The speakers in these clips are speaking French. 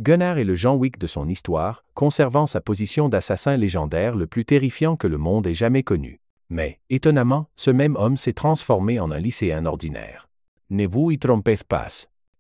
Gunnar est le John Wick de son histoire, conservant sa position d'assassin légendaire le plus terrifiant que le monde ait jamais connu. Mais, étonnamment, ce même homme s'est transformé en un lycéen ordinaire. Ne vous y trompez pas.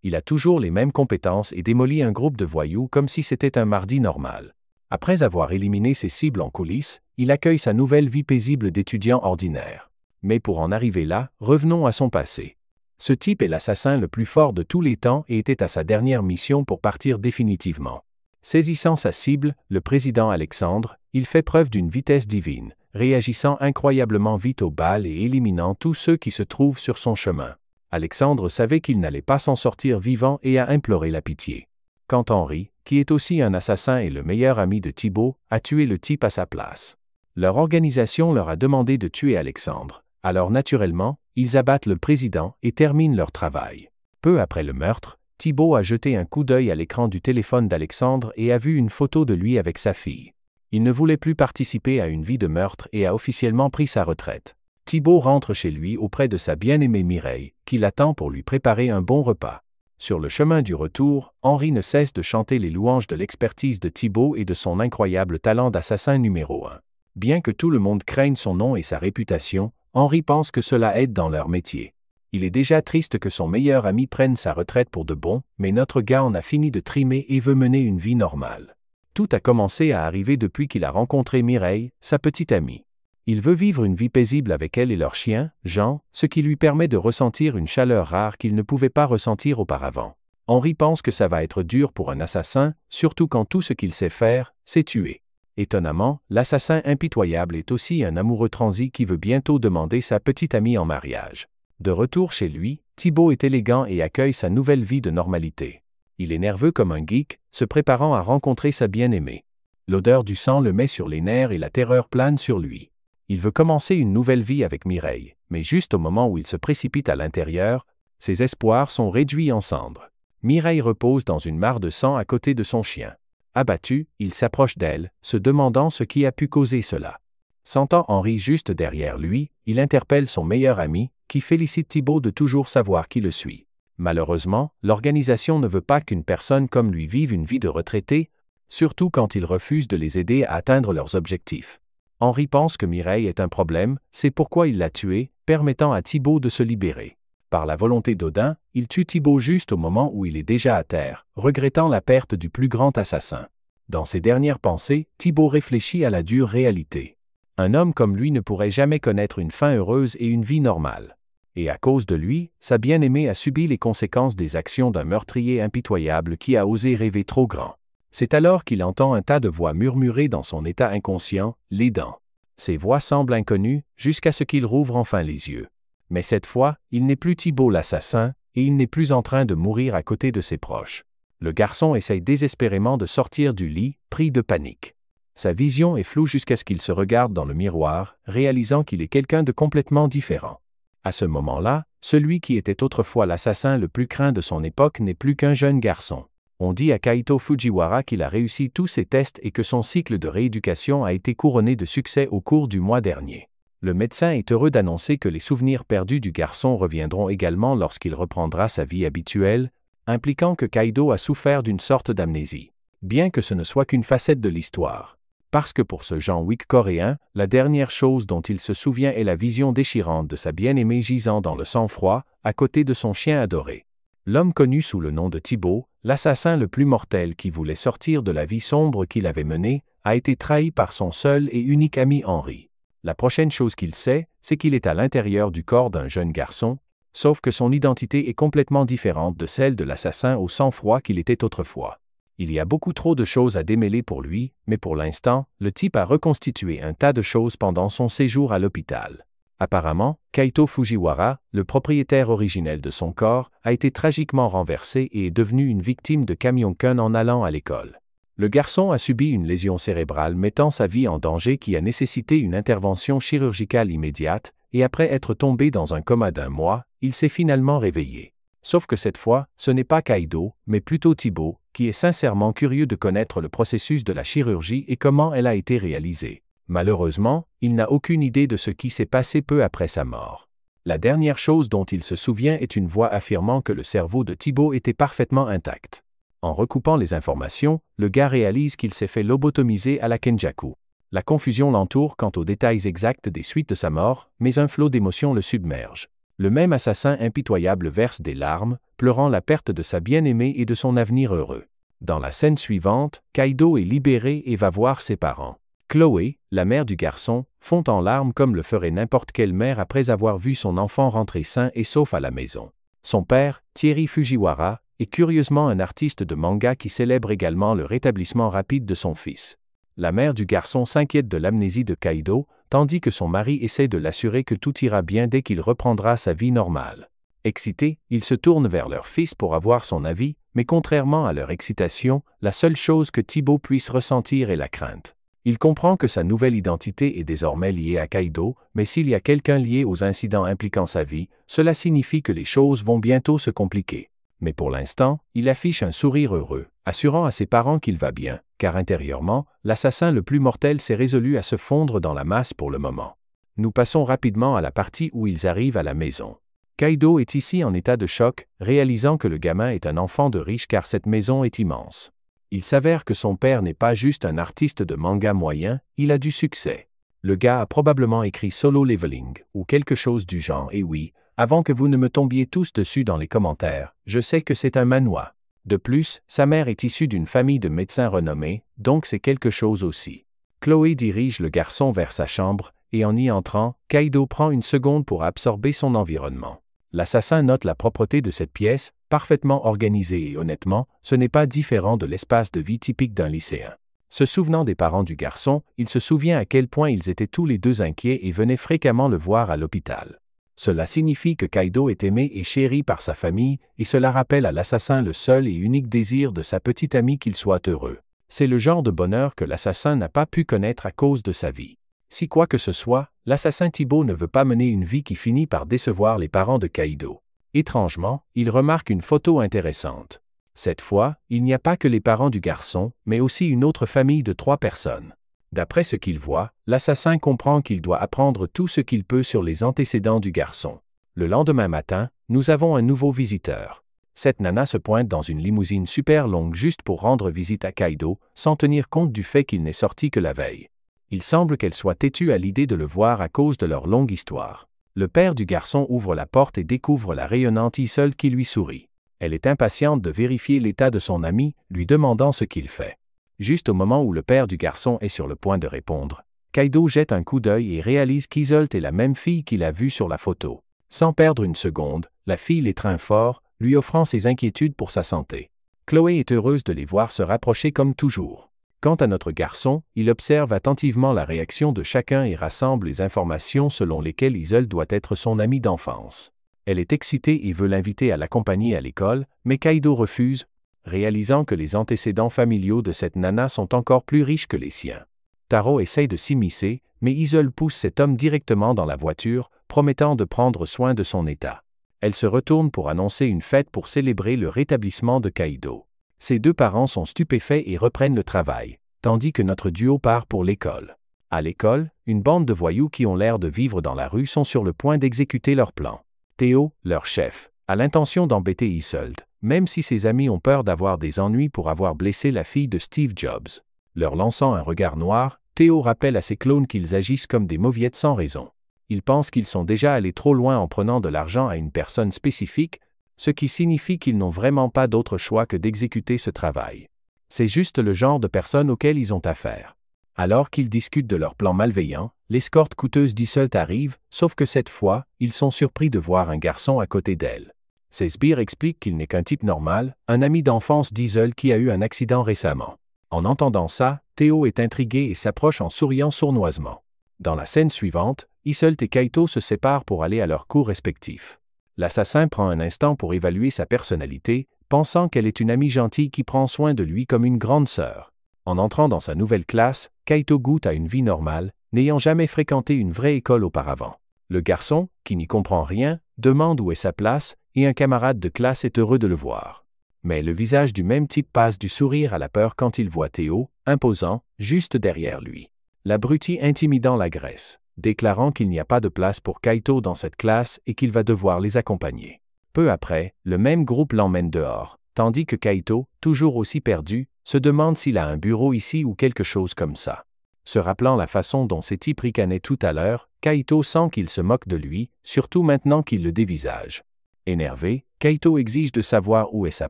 Il a toujours les mêmes compétences et démolit un groupe de voyous comme si c'était un mardi normal. Après avoir éliminé ses cibles en coulisses, il accueille sa nouvelle vie paisible d'étudiant ordinaire. Mais pour en arriver là, revenons à son passé. Ce type est l'assassin le plus fort de tous les temps et était à sa dernière mission pour partir définitivement. Saisissant sa cible, le président Alexandre, il fait preuve d'une vitesse divine, réagissant incroyablement vite aux balles et éliminant tous ceux qui se trouvent sur son chemin. Alexandre savait qu'il n'allait pas s'en sortir vivant et a imploré la pitié. Quand Henri, qui est aussi un assassin et le meilleur ami de Thibaut, a tué le type à sa place. Leur organisation leur a demandé de tuer Alexandre. Alors naturellement, ils abattent le président et terminent leur travail. Peu après le meurtre, Thibaut a jeté un coup d'œil à l'écran du téléphone d'Alexandre et a vu une photo de lui avec sa fille. Il ne voulait plus participer à une vie de meurtre et a officiellement pris sa retraite. Thibaut rentre chez lui auprès de sa bien-aimée Mireille, qui l'attend pour lui préparer un bon repas. Sur le chemin du retour, Henri ne cesse de chanter les louanges de l'expertise de Thibaut et de son incroyable talent d'assassin numéro 1. Bien que tout le monde craigne son nom et sa réputation, Henri pense que cela aide dans leur métier. Il est déjà triste que son meilleur ami prenne sa retraite pour de bon, mais notre gars en a fini de trimer et veut mener une vie normale. Tout a commencé à arriver depuis qu'il a rencontré Mireille, sa petite amie. Il veut vivre une vie paisible avec elle et leur chien, Jean, ce qui lui permet de ressentir une chaleur rare qu'il ne pouvait pas ressentir auparavant. Henri pense que ça va être dur pour un assassin, surtout quand tout ce qu'il sait faire, c'est tuer. Étonnamment, l'assassin impitoyable est aussi un amoureux transi qui veut bientôt demander sa petite amie en mariage. De retour chez lui, Thibaut est élégant et accueille sa nouvelle vie de normalité. Il est nerveux comme un geek, se préparant à rencontrer sa bien-aimée. L'odeur du sang le met sur les nerfs et la terreur plane sur lui. Il veut commencer une nouvelle vie avec Mireille, mais juste au moment où il se précipite à l'intérieur, ses espoirs sont réduits en cendres. Mireille repose dans une mare de sang à côté de son chien. Abattu, il s'approche d'elle, se demandant ce qui a pu causer cela. Sentant Henri juste derrière lui, il interpelle son meilleur ami, qui félicite Thibaut de toujours savoir qui le suit. Malheureusement, l'organisation ne veut pas qu'une personne comme lui vive une vie de retraité, surtout quand il refuse de les aider à atteindre leurs objectifs. Henri pense que Mireille est un problème, c'est pourquoi il l'a tuée, permettant à Thibaut de se libérer. Par la volonté d'Odin, il tue Thibaut juste au moment où il est déjà à terre, regrettant la perte du plus grand assassin. Dans ses dernières pensées, Thibaut réfléchit à la dure réalité. Un homme comme lui ne pourrait jamais connaître une fin heureuse et une vie normale. Et à cause de lui, sa bien-aimée a subi les conséquences des actions d'un meurtrier impitoyable qui a osé rêver trop grand. C'est alors qu'il entend un tas de voix murmurer dans son état inconscient, les dents. Ces voix semblent inconnues, jusqu'à ce qu'il rouvre enfin les yeux. Mais cette fois, il n'est plus Thibaut l'assassin, et il n'est plus en train de mourir à côté de ses proches. Le garçon essaye désespérément de sortir du lit, pris de panique. Sa vision est floue jusqu'à ce qu'il se regarde dans le miroir, réalisant qu'il est quelqu'un de complètement différent. À ce moment-là, celui qui était autrefois l'assassin le plus craint de son époque n'est plus qu'un jeune garçon. On dit à Kaito Fujiwara qu'il a réussi tous ses tests et que son cycle de rééducation a été couronné de succès au cours du mois dernier. Le médecin est heureux d'annoncer que les souvenirs perdus du garçon reviendront également lorsqu'il reprendra sa vie habituelle, impliquant que Kaido a souffert d'une sorte d'amnésie. Bien que ce ne soit qu'une facette de l'histoire. Parce que pour ce John Wick coréen, la dernière chose dont il se souvient est la vision déchirante de sa bien-aimée gisant dans le sang-froid, à côté de son chien adoré. L'homme connu sous le nom de Thibaut, l'assassin le plus mortel qui voulait sortir de la vie sombre qu'il avait menée, a été trahi par son seul et unique ami Henri. La prochaine chose qu'il sait, c'est qu'il est à l'intérieur du corps d'un jeune garçon, sauf que son identité est complètement différente de celle de l'assassin au sang-froid qu'il était autrefois. Il y a beaucoup trop de choses à démêler pour lui, mais pour l'instant, le type a reconstitué un tas de choses pendant son séjour à l'hôpital. Apparemment, Kaito Fujiwara, le propriétaire originel de son corps, a été tragiquement renversé et est devenu une victime de Kamyonkun en allant à l'école. Le garçon a subi une lésion cérébrale mettant sa vie en danger qui a nécessité une intervention chirurgicale immédiate, et après être tombé dans un coma d'1 mois, il s'est finalement réveillé. Sauf que cette fois, ce n'est pas Kaido, mais plutôt Thibaut, qui est sincèrement curieux de connaître le processus de la chirurgie et comment elle a été réalisée. Malheureusement, il n'a aucune idée de ce qui s'est passé peu après sa mort. La dernière chose dont il se souvient est une voix affirmant que le cerveau de Thibaut était parfaitement intact. En recoupant les informations, le gars réalise qu'il s'est fait lobotomiser à la Kenjaku. La confusion l'entoure quant aux détails exacts des suites de sa mort, mais un flot d'émotions le submerge. Le même assassin impitoyable verse des larmes, pleurant la perte de sa bien-aimée et de son avenir heureux. Dans la scène suivante, Kaido est libéré et va voir ses parents. Chloé, la mère du garçon, fond en larmes comme le ferait n'importe quelle mère après avoir vu son enfant rentrer sain et sauf à la maison. Son père, Thierry Fujiwara, est curieusement un artiste de manga qui célèbre également le rétablissement rapide de son fils. La mère du garçon s'inquiète de l'amnésie de Kaido, tandis que son mari essaie de l'assurer que tout ira bien dès qu'il reprendra sa vie normale. Excités, ils se tournent vers leur fils pour avoir son avis, mais contrairement à leur excitation, la seule chose que Thibaut puisse ressentir est la crainte. Il comprend que sa nouvelle identité est désormais liée à Kaido, mais s'il y a quelqu'un lié aux incidents impliquant sa vie, cela signifie que les choses vont bientôt se compliquer. Mais pour l'instant, il affiche un sourire heureux, assurant à ses parents qu'il va bien, car intérieurement, l'assassin le plus mortel s'est résolu à se fondre dans la masse pour le moment. Nous passons rapidement à la partie où ils arrivent à la maison. Kaido est ici en état de choc, réalisant que le gamin est un enfant de riche car cette maison est immense. Il s'avère que son père n'est pas juste un artiste de manga moyen, il a du succès. Le gars a probablement écrit Solo Leveling, ou quelque chose du genre, et oui, avant que vous ne me tombiez tous dessus dans les commentaires, je sais que c'est un manhwa. De plus, sa mère est issue d'une famille de médecins renommés, donc c'est quelque chose aussi. Chloé dirige le garçon vers sa chambre, et en y entrant, Kaido prend une seconde pour absorber son environnement. L'assassin note la propreté de cette pièce, parfaitement organisée et honnêtement, ce n'est pas différent de l'espace de vie typique d'un lycéen. Se souvenant des parents du garçon, il se souvient à quel point ils étaient tous les deux inquiets et venaient fréquemment le voir à l'hôpital. Cela signifie que Kaido est aimé et chéri par sa famille, et cela rappelle à l'assassin le seul et unique désir de sa petite amie qu'il soit heureux. C'est le genre de bonheur que l'assassin n'a pas pu connaître à cause de sa vie. Si quoi que ce soit, l'assassin Thibaut ne veut pas mener une vie qui finit par décevoir les parents de Kaido. Étrangement, il remarque une photo intéressante. Cette fois, il n'y a pas que les parents du garçon, mais aussi une autre famille de 3 personnes. D'après ce qu'il voit, l'assassin comprend qu'il doit apprendre tout ce qu'il peut sur les antécédents du garçon. Le lendemain matin, nous avons un nouveau visiteur. Cette nana se pointe dans une limousine super longue juste pour rendre visite à Kaido, sans tenir compte du fait qu'il n'est sorti que la veille. Il semble qu'elle soit têtue à l'idée de le voir à cause de leur longue histoire. Le père du garçon ouvre la porte et découvre la rayonnante Isolde qui lui sourit. Elle est impatiente de vérifier l'état de son ami, lui demandant ce qu'il fait. Juste au moment où le père du garçon est sur le point de répondre, Kaido jette un coup d'œil et réalise qu'Isolde est la même fille qu'il a vue sur la photo. Sans perdre une seconde, la fille l'étreint fort, lui offrant ses inquiétudes pour sa santé. Chloé est heureuse de les voir se rapprocher comme toujours. Quant à notre garçon, il observe attentivement la réaction de chacun et rassemble les informations selon lesquelles Isolde doit être son amie d'enfance. Elle est excitée et veut l'inviter à l'accompagner à l'école, mais Kaido refuse, réalisant que les antécédents familiaux de cette nana sont encore plus riches que les siens. Taro essaye de s'immiscer, mais Isolde pousse cet homme directement dans la voiture, promettant de prendre soin de son état. Elle se retourne pour annoncer une fête pour célébrer le rétablissement de Kaido. Ses 2 parents sont stupéfaits et reprennent le travail, tandis que notre duo part pour l'école. À l'école, une bande de voyous qui ont l'air de vivre dans la rue sont sur le point d'exécuter leur plan. Théo, leur chef, a l'intention d'embêter Isolde, même si ses amis ont peur d'avoir des ennuis pour avoir blessé la fille de Steve Jobs. Leur lançant un regard noir, Théo rappelle à ses clones qu'ils agissent comme des mauviettes sans raison. Ils pensent qu'ils sont déjà allés trop loin en prenant de l'argent à une personne spécifique, ce qui signifie qu'ils n'ont vraiment pas d'autre choix que d'exécuter ce travail. C'est juste le genre de personnes auxquelles ils ont affaire. Alors qu'ils discutent de leur plan malveillant, l'escorte coûteuse d'Isolde arrive, sauf que cette fois, ils sont surpris de voir un garçon à côté d'elle. Ces sbires expliquent qu'il n'est qu'un type normal, un ami d'enfance d'Isolde qui a eu un accident récemment. En entendant ça, Théo est intrigué et s'approche en souriant sournoisement. Dans la scène suivante, Isolde et Kaito se séparent pour aller à leurs cours respectifs. L'assassin prend un instant pour évaluer sa personnalité, pensant qu'elle est une amie gentille qui prend soin de lui comme une grande sœur. En entrant dans sa nouvelle classe, Kaito goûte à une vie normale, n'ayant jamais fréquenté une vraie école auparavant. Le garçon, qui n'y comprend rien, demande où est sa place, et un camarade de classe est heureux de le voir. Mais le visage du même type passe du sourire à la peur quand il voit Théo, imposant, juste derrière lui. L'abruti intimidant l'agresse, déclarant qu'il n'y a pas de place pour Kaito dans cette classe et qu'il va devoir les accompagner. Peu après, le même groupe l'emmène dehors, tandis que Kaito, toujours aussi perdu, se demande s'il a un bureau ici ou quelque chose comme ça. Se rappelant la façon dont ces types ricanaient tout à l'heure, Kaito sent qu'ils se moquent de lui, surtout maintenant qu'il le dévisage. Énervé, Kaito exige de savoir où est sa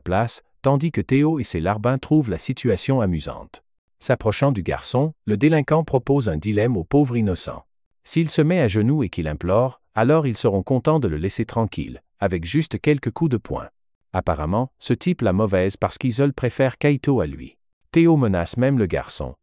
place, tandis que Théo et ses larbins trouvent la situation amusante. S'approchant du garçon, le délinquant propose un dilemme au pauvre innocent. S'il se met à genoux et qu'il implore, alors ils seront contents de le laisser tranquille, avec juste quelques coups de poing. Apparemment, ce type l'a mauvaise parce qu'Isolde préfère Kaito à lui. Théo menace même le garçon.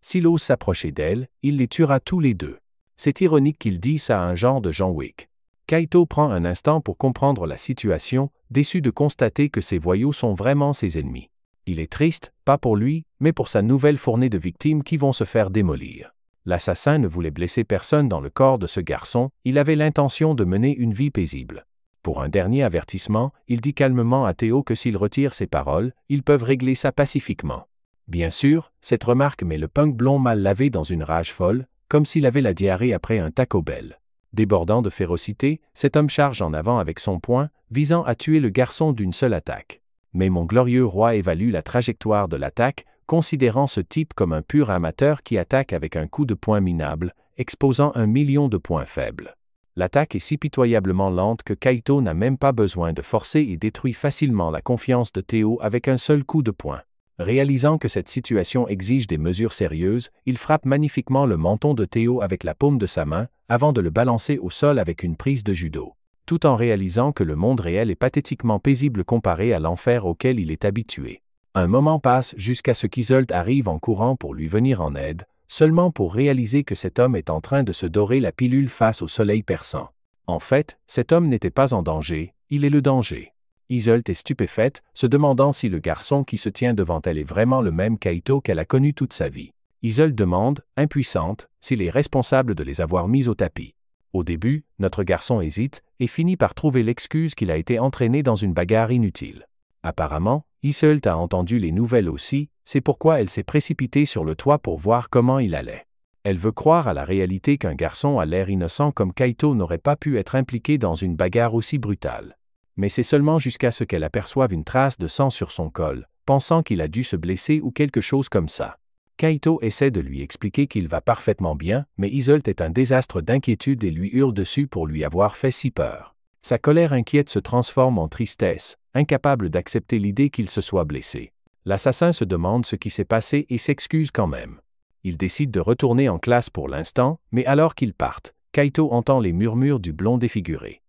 S'il ose s'approcher d'elle, il les tuera tous les deux. C'est ironique qu'il dise ça à un genre de John Wick. Kaito prend un instant pour comprendre la situation, déçu de constater que ces voyous sont vraiment ses ennemis. Il est triste, pas pour lui, mais pour sa nouvelle fournée de victimes qui vont se faire démolir. L'assassin ne voulait blesser personne dans le corps de ce garçon, il avait l'intention de mener une vie paisible. Pour un dernier avertissement, il dit calmement à Théo que s'il retire ses paroles, ils peuvent régler ça pacifiquement. Bien sûr, cette remarque met le punk blond mal lavé dans une rage folle, comme s'il avait la diarrhée après un Taco Bell. Débordant de férocité, cet homme charge en avant avec son poing, visant à tuer le garçon d'une seule attaque. Mais mon glorieux roi évalue la trajectoire de l'attaque, considérant ce type comme un pur amateur qui attaque avec un coup de poing minable, exposant 1 million de points faibles. L'attaque est si pitoyablement lente que Kaito n'a même pas besoin de forcer et détruit facilement la confiance de Théo avec un seul coup de poing. Réalisant que cette situation exige des mesures sérieuses, il frappe magnifiquement le menton de Théo avec la paume de sa main, avant de le balancer au sol avec une prise de judo. Tout en réalisant que le monde réel est pathétiquement paisible comparé à l'enfer auquel il est habitué. Un moment passe jusqu'à ce qu'Isolde arrive en courant pour lui venir en aide, seulement pour réaliser que cet homme est en train de se dorer la pilule face au soleil perçant. En fait, cet homme n'était pas en danger, il est le danger. Isolde est stupéfaite, se demandant si le garçon qui se tient devant elle est vraiment le même Kaito qu'elle a connu toute sa vie. Isolde demande, impuissante, s'il est responsable de les avoir mis au tapis. Au début, notre garçon hésite et finit par trouver l'excuse qu'il a été entraîné dans une bagarre inutile. Apparemment, Isolde a entendu les nouvelles aussi, c'est pourquoi elle s'est précipitée sur le toit pour voir comment il allait. Elle veut croire à la réalité qu'un garçon à l'air innocent comme Kaito n'aurait pas pu être impliqué dans une bagarre aussi brutale. Mais c'est seulement jusqu'à ce qu'elle aperçoive une trace de sang sur son col, pensant qu'il a dû se blesser ou quelque chose comme ça. Kaito essaie de lui expliquer qu'il va parfaitement bien, mais Isolde est un désastre d'inquiétude et lui hurle dessus pour lui avoir fait si peur. Sa colère inquiète se transforme en tristesse, incapable d'accepter l'idée qu'il se soit blessé. L'assassin se demande ce qui s'est passé et s'excuse quand même. Il décide de retourner en classe pour l'instant, mais alors qu'ils partent, Kaito entend les murmures du blond défiguré.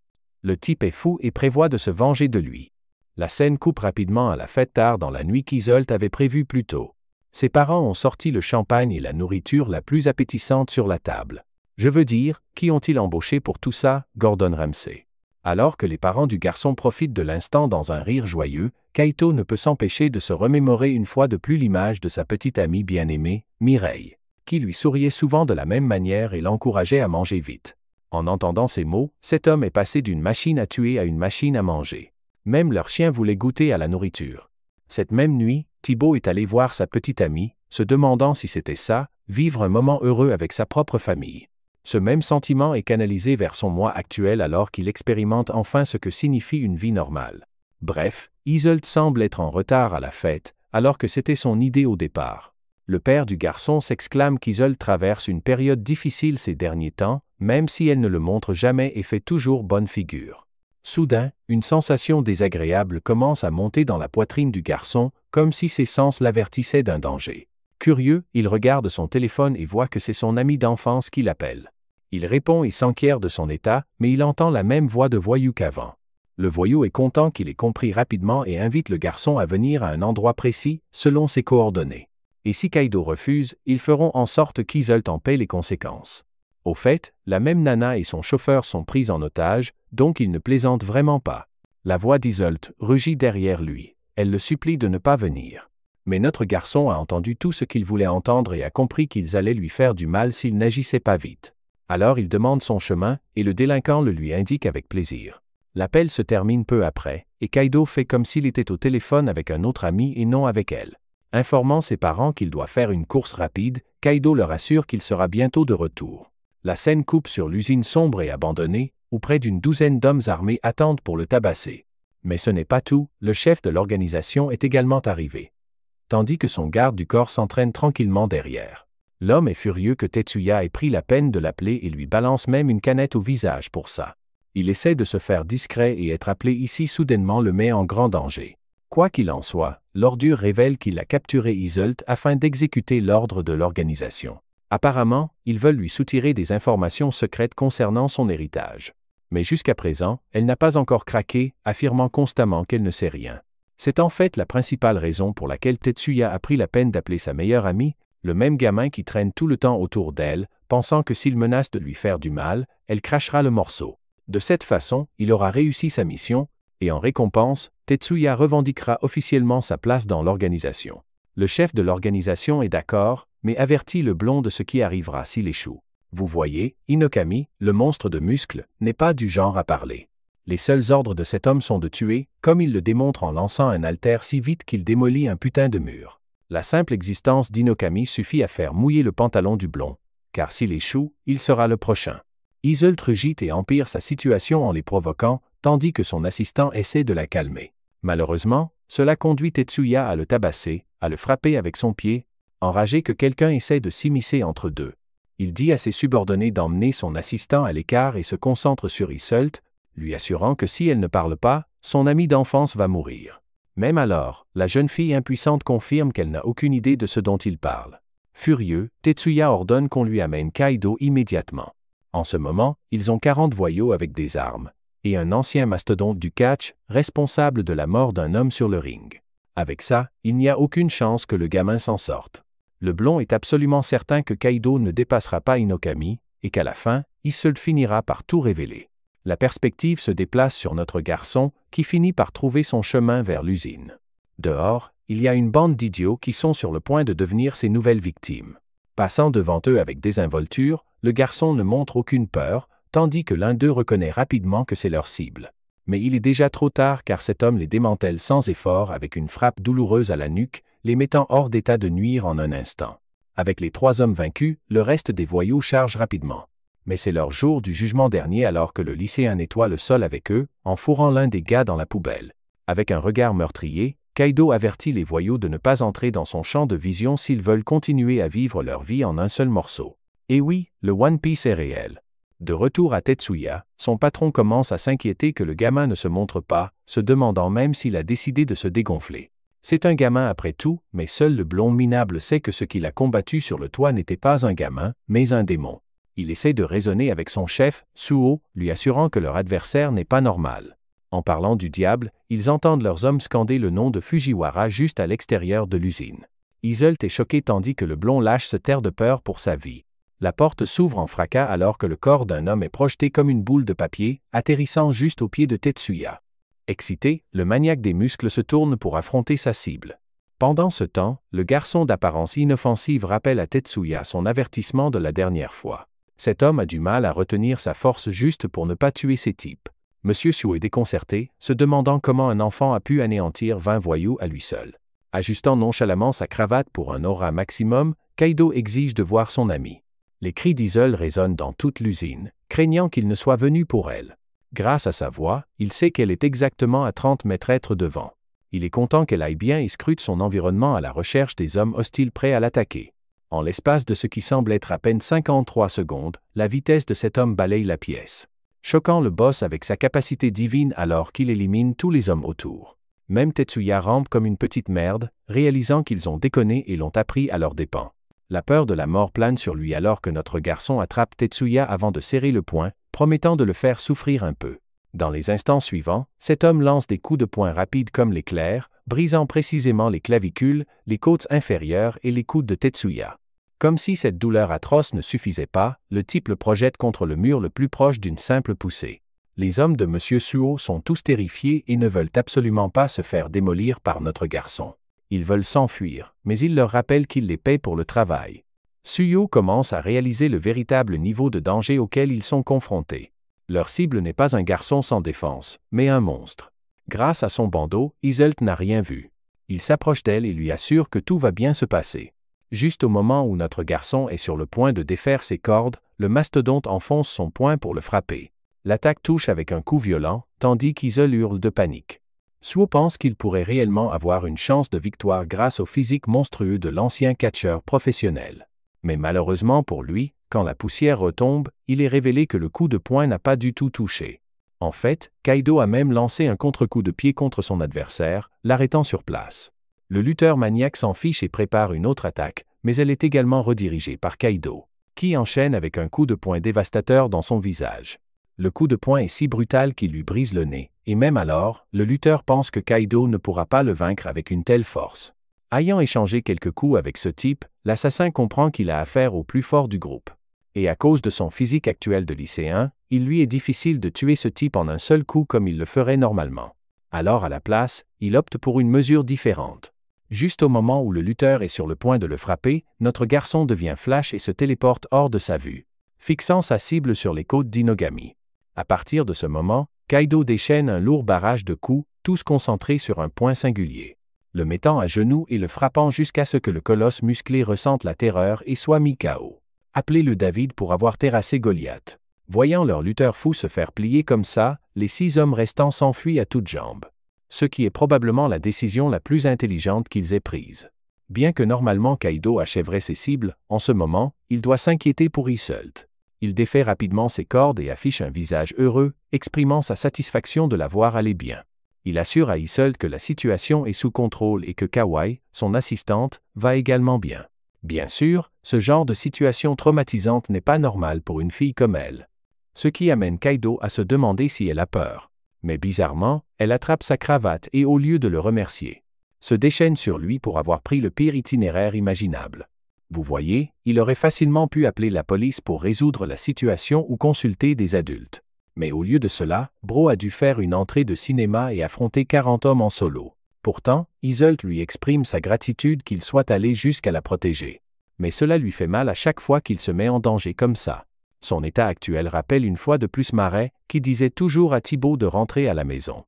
Le type est fou et prévoit de se venger de lui. La scène coupe rapidement à la fête tard dans la nuit qu'Isolde avait prévue plus tôt. Ses parents ont sorti le champagne et la nourriture la plus appétissante sur la table. Je veux dire, qui ont-ils embauché pour tout ça? Gordon Ramsay. Alors que les parents du garçon profitent de l'instant dans un rire joyeux, Kaito ne peut s'empêcher de se remémorer une fois de plus l'image de sa petite amie bien-aimée, Mireille, qui lui souriait souvent de la même manière et l'encourageait à manger vite. En entendant ces mots, cet homme est passé d'une machine à tuer à une machine à manger. Même leur chien voulait goûter à la nourriture. Cette même nuit, Thibaut est allé voir sa petite amie, se demandant si c'était ça, vivre un moment heureux avec sa propre famille. Ce même sentiment est canalisé vers son moi actuel alors qu'il expérimente enfin ce que signifie une vie normale. Bref, Isolde semble être en retard à la fête, alors que c'était son idée au départ. Le père du garçon s'exclame qu'Isolde traverse une période difficile ces derniers temps, même si elle ne le montre jamais et fait toujours bonne figure. Soudain, une sensation désagréable commence à monter dans la poitrine du garçon, comme si ses sens l'avertissaient d'un danger. Curieux, il regarde son téléphone et voit que c'est son ami d'enfance qui l'appelle. Il répond et s'enquiert de son état, mais il entend la même voix de voyou qu'avant. Le voyou est content qu'il ait compris rapidement et invite le garçon à venir à un endroit précis, selon ses coordonnées. Et si Kaito refuse, ils feront en sorte qu'Isolde en paie les conséquences. Au fait, la même nana et son chauffeur sont pris en otage, donc il ne plaisante vraiment pas. La voix d'Isolde rugit derrière lui. Elle le supplie de ne pas venir. Mais notre garçon a entendu tout ce qu'il voulait entendre et a compris qu'ils allaient lui faire du mal s'il n'agissait pas vite. Alors il demande son chemin, et le délinquant le lui indique avec plaisir. L'appel se termine peu après, et Kaito fait comme s'il était au téléphone avec un autre ami et non avec elle. Informant ses parents qu'il doit faire une course rapide, Kaito leur assure qu'il sera bientôt de retour. La scène coupe sur l'usine sombre et abandonnée, où près d'une douzaine d'hommes armés attendent pour le tabasser. Mais ce n'est pas tout, le chef de l'organisation est également arrivé. Tandis que son garde du corps s'entraîne tranquillement derrière. L'homme est furieux que Tetsuya ait pris la peine de l'appeler et lui balance même une canette au visage pour ça. Il essaie de se faire discret et être appelé ici soudainement le met en grand danger. Quoi qu'il en soit, l'ordure révèle qu'il a capturé Iseult afin d'exécuter l'ordre de l'organisation. Apparemment, ils veulent lui soutirer des informations secrètes concernant son héritage. Mais jusqu'à présent, elle n'a pas encore craqué, affirmant constamment qu'elle ne sait rien. C'est en fait la principale raison pour laquelle Tetsuya a pris la peine d'appeler sa meilleure amie, le même gamin qui traîne tout le temps autour d'elle, pensant que s'il menace de lui faire du mal, elle crachera le morceau. De cette façon, il aura réussi sa mission, et en récompense, Tetsuya revendiquera officiellement sa place dans l'organisation. Le chef de l'organisation est d'accord, mais avertit le blond de ce qui arrivera s'il échoue. Vous voyez, Inokami, le monstre de muscles, n'est pas du genre à parler. Les seuls ordres de cet homme sont de tuer, comme il le démontre en lançant un haltère si vite qu'il démolit un putain de mur. La simple existence d'Inokami suffit à faire mouiller le pantalon du blond, car s'il échoue, il sera le prochain. Iseult rugit et empire sa situation en les provoquant, tandis que son assistant essaie de la calmer. Malheureusement, cela conduit Tetsuya à le tabasser, à le frapper avec son pied, enragé que quelqu'un essaie de s'immiscer entre deux. Il dit à ses subordonnés d'emmener son assistant à l'écart et se concentre sur Iseult, lui assurant que si elle ne parle pas, son ami d'enfance va mourir. Même alors, la jeune fille impuissante confirme qu'elle n'a aucune idée de ce dont il parle. Furieux, Tetsuya ordonne qu'on lui amène Kaido immédiatement. En ce moment, ils ont 40 voyous avec des armes, et un ancien mastodonte du catch, responsable de la mort d'un homme sur le ring. Avec ça, il n'y a aucune chance que le gamin s'en sorte. Le blond est absolument certain que Kaido ne dépassera pas Inokami, et qu'à la fin, Iseult finira par tout révéler. La perspective se déplace sur notre garçon, qui finit par trouver son chemin vers l'usine. Dehors, il y a une bande d'idiots qui sont sur le point de devenir ses nouvelles victimes. Passant devant eux avec désinvolture, le garçon ne montre aucune peur, tandis que l'un d'eux reconnaît rapidement que c'est leur cible. Mais il est déjà trop tard car cet homme les démantèle sans effort avec une frappe douloureuse à la nuque, les mettant hors d'état de nuire en un instant. Avec les 3 hommes vaincus, le reste des voyous charge rapidement. Mais c'est leur jour du jugement dernier alors que le lycéen nettoie le sol avec eux, en fourrant l'un des gars dans la poubelle. Avec un regard meurtrier, Kaido avertit les voyous de ne pas entrer dans son champ de vision s'ils veulent continuer à vivre leur vie en un seul morceau. Et oui, le One Piece est réel. De retour à Tetsuya, son patron commence à s'inquiéter que le gamin ne se montre pas, se demandant même s'il a décidé de se dégonfler. C'est un gamin après tout, mais seul le blond minable sait que ce qu'il a combattu sur le toit n'était pas un gamin, mais un démon. Il essaie de raisonner avec son chef, Suo, lui assurant que leur adversaire n'est pas normal. En parlant du diable, ils entendent leurs hommes scander le nom de Fujiwara juste à l'extérieur de l'usine. Iseult est choqué tandis que le blond lâche se terre de peur pour sa vie. La porte s'ouvre en fracas alors que le corps d'un homme est projeté comme une boule de papier, atterrissant juste au pied de Tetsuya. Excité, le maniaque des muscles se tourne pour affronter sa cible. Pendant ce temps, le garçon d'apparence inoffensive rappelle à Tetsuya son avertissement de la dernière fois. Cet homme a du mal à retenir sa force juste pour ne pas tuer ces types. Monsieur Suo est déconcerté, se demandant comment un enfant a pu anéantir 20 voyous à lui seul. Ajustant nonchalamment sa cravate pour un aura maximum, Kaido exige de voir son ami. Les cris d'Iseult résonnent dans toute l'usine, craignant qu'il ne soit venu pour elle. Grâce à sa voix, il sait qu'elle est exactement à 30 mètres devant. Il est content qu'elle aille bien et scrute son environnement à la recherche des hommes hostiles prêts à l'attaquer. En l'espace de ce qui semble être à peine 53 secondes, la vitesse de cet homme balaye la pièce. Choquant le boss avec sa capacité divine alors qu'il élimine tous les hommes autour. Même Tetsuya rampe comme une petite merde, réalisant qu'ils ont déconné et l'ont appris à leurs dépens. La peur de la mort plane sur lui alors que notre garçon attrape Tetsuya avant de serrer le poing, promettant de le faire souffrir un peu. Dans les instants suivants, cet homme lance des coups de poing rapides comme l'éclair, brisant précisément les clavicules, les côtes inférieures et les coudes de Tetsuya. Comme si cette douleur atroce ne suffisait pas, le type le projette contre le mur le plus proche d'une simple poussée. Les hommes de Monsieur Suo sont tous terrifiés et ne veulent absolument pas se faire démolir par notre garçon. Ils veulent s'enfuir, mais il leur rappelle qu'il les paie pour le travail. Suyo commence à réaliser le véritable niveau de danger auquel ils sont confrontés. Leur cible n'est pas un garçon sans défense, mais un monstre. Grâce à son bandeau, Iseult n'a rien vu. Il s'approche d'elle et lui assure que tout va bien se passer. Juste au moment où notre garçon est sur le point de défaire ses cordes, le mastodonte enfonce son poing pour le frapper. L'attaque touche avec un coup violent, tandis qu'Iseult hurle de panique. Suo pense qu'il pourrait réellement avoir une chance de victoire grâce au physique monstrueux de l'ancien catcheur professionnel. Mais malheureusement pour lui, quand la poussière retombe, il est révélé que le coup de poing n'a pas du tout touché. En fait, Kaido a même lancé un contre-coup de pied contre son adversaire, l'arrêtant sur place. Le lutteur maniaque s'en fiche et prépare une autre attaque, mais elle est également redirigée par Kaido, qui enchaîne avec un coup de poing dévastateur dans son visage. Le coup de poing est si brutal qu'il lui brise le nez, et même alors, le lutteur pense que Kaido ne pourra pas le vaincre avec une telle force. Ayant échangé quelques coups avec ce type, l'assassin comprend qu'il a affaire au plus fort du groupe. Et à cause de son physique actuel de lycéen, il lui est difficile de tuer ce type en un seul coup comme il le ferait normalement. Alors à la place, il opte pour une mesure différente. Juste au moment où le lutteur est sur le point de le frapper, notre garçon devient flash et se téléporte hors de sa vue, fixant sa cible sur les côtes d'Inogami. À partir de ce moment, Kaido déchaîne un lourd barrage de coups, tous concentrés sur un point singulier, le mettant à genoux et le frappant jusqu'à ce que le colosse musclé ressente la terreur et soit mis KO. Appelez-le David pour avoir terrassé Goliath. Voyant leur lutteur fou se faire plier comme ça, les 6 hommes restants s'enfuient à toutes jambes. Ce qui est probablement la décision la plus intelligente qu'ils aient prise. Bien que normalement Kaido achèverait ses cibles, en ce moment, il doit s'inquiéter pour Iseult. Il défait rapidement ses cordes et affiche un visage heureux, exprimant sa satisfaction de la voir aller bien. Il assure à Iseult que la situation est sous contrôle et que Kawai, son assistante, va également bien. Bien sûr, ce genre de situation traumatisante n'est pas normal pour une fille comme elle. Ce qui amène Kaido à se demander si elle a peur. Mais bizarrement, elle attrape sa cravate et au lieu de le remercier, se déchaîne sur lui pour avoir pris le pire itinéraire imaginable. Vous voyez, il aurait facilement pu appeler la police pour résoudre la situation ou consulter des adultes. Mais au lieu de cela, Bro a dû faire une entrée de cinéma et affronter 40 hommes en solo. Pourtant, Iseult lui exprime sa gratitude qu'il soit allé jusqu'à la protéger. Mais cela lui fait mal à chaque fois qu'il se met en danger comme ça. Son état actuel rappelle une fois de plus Marais, qui disait toujours à Thibaut de rentrer à la maison.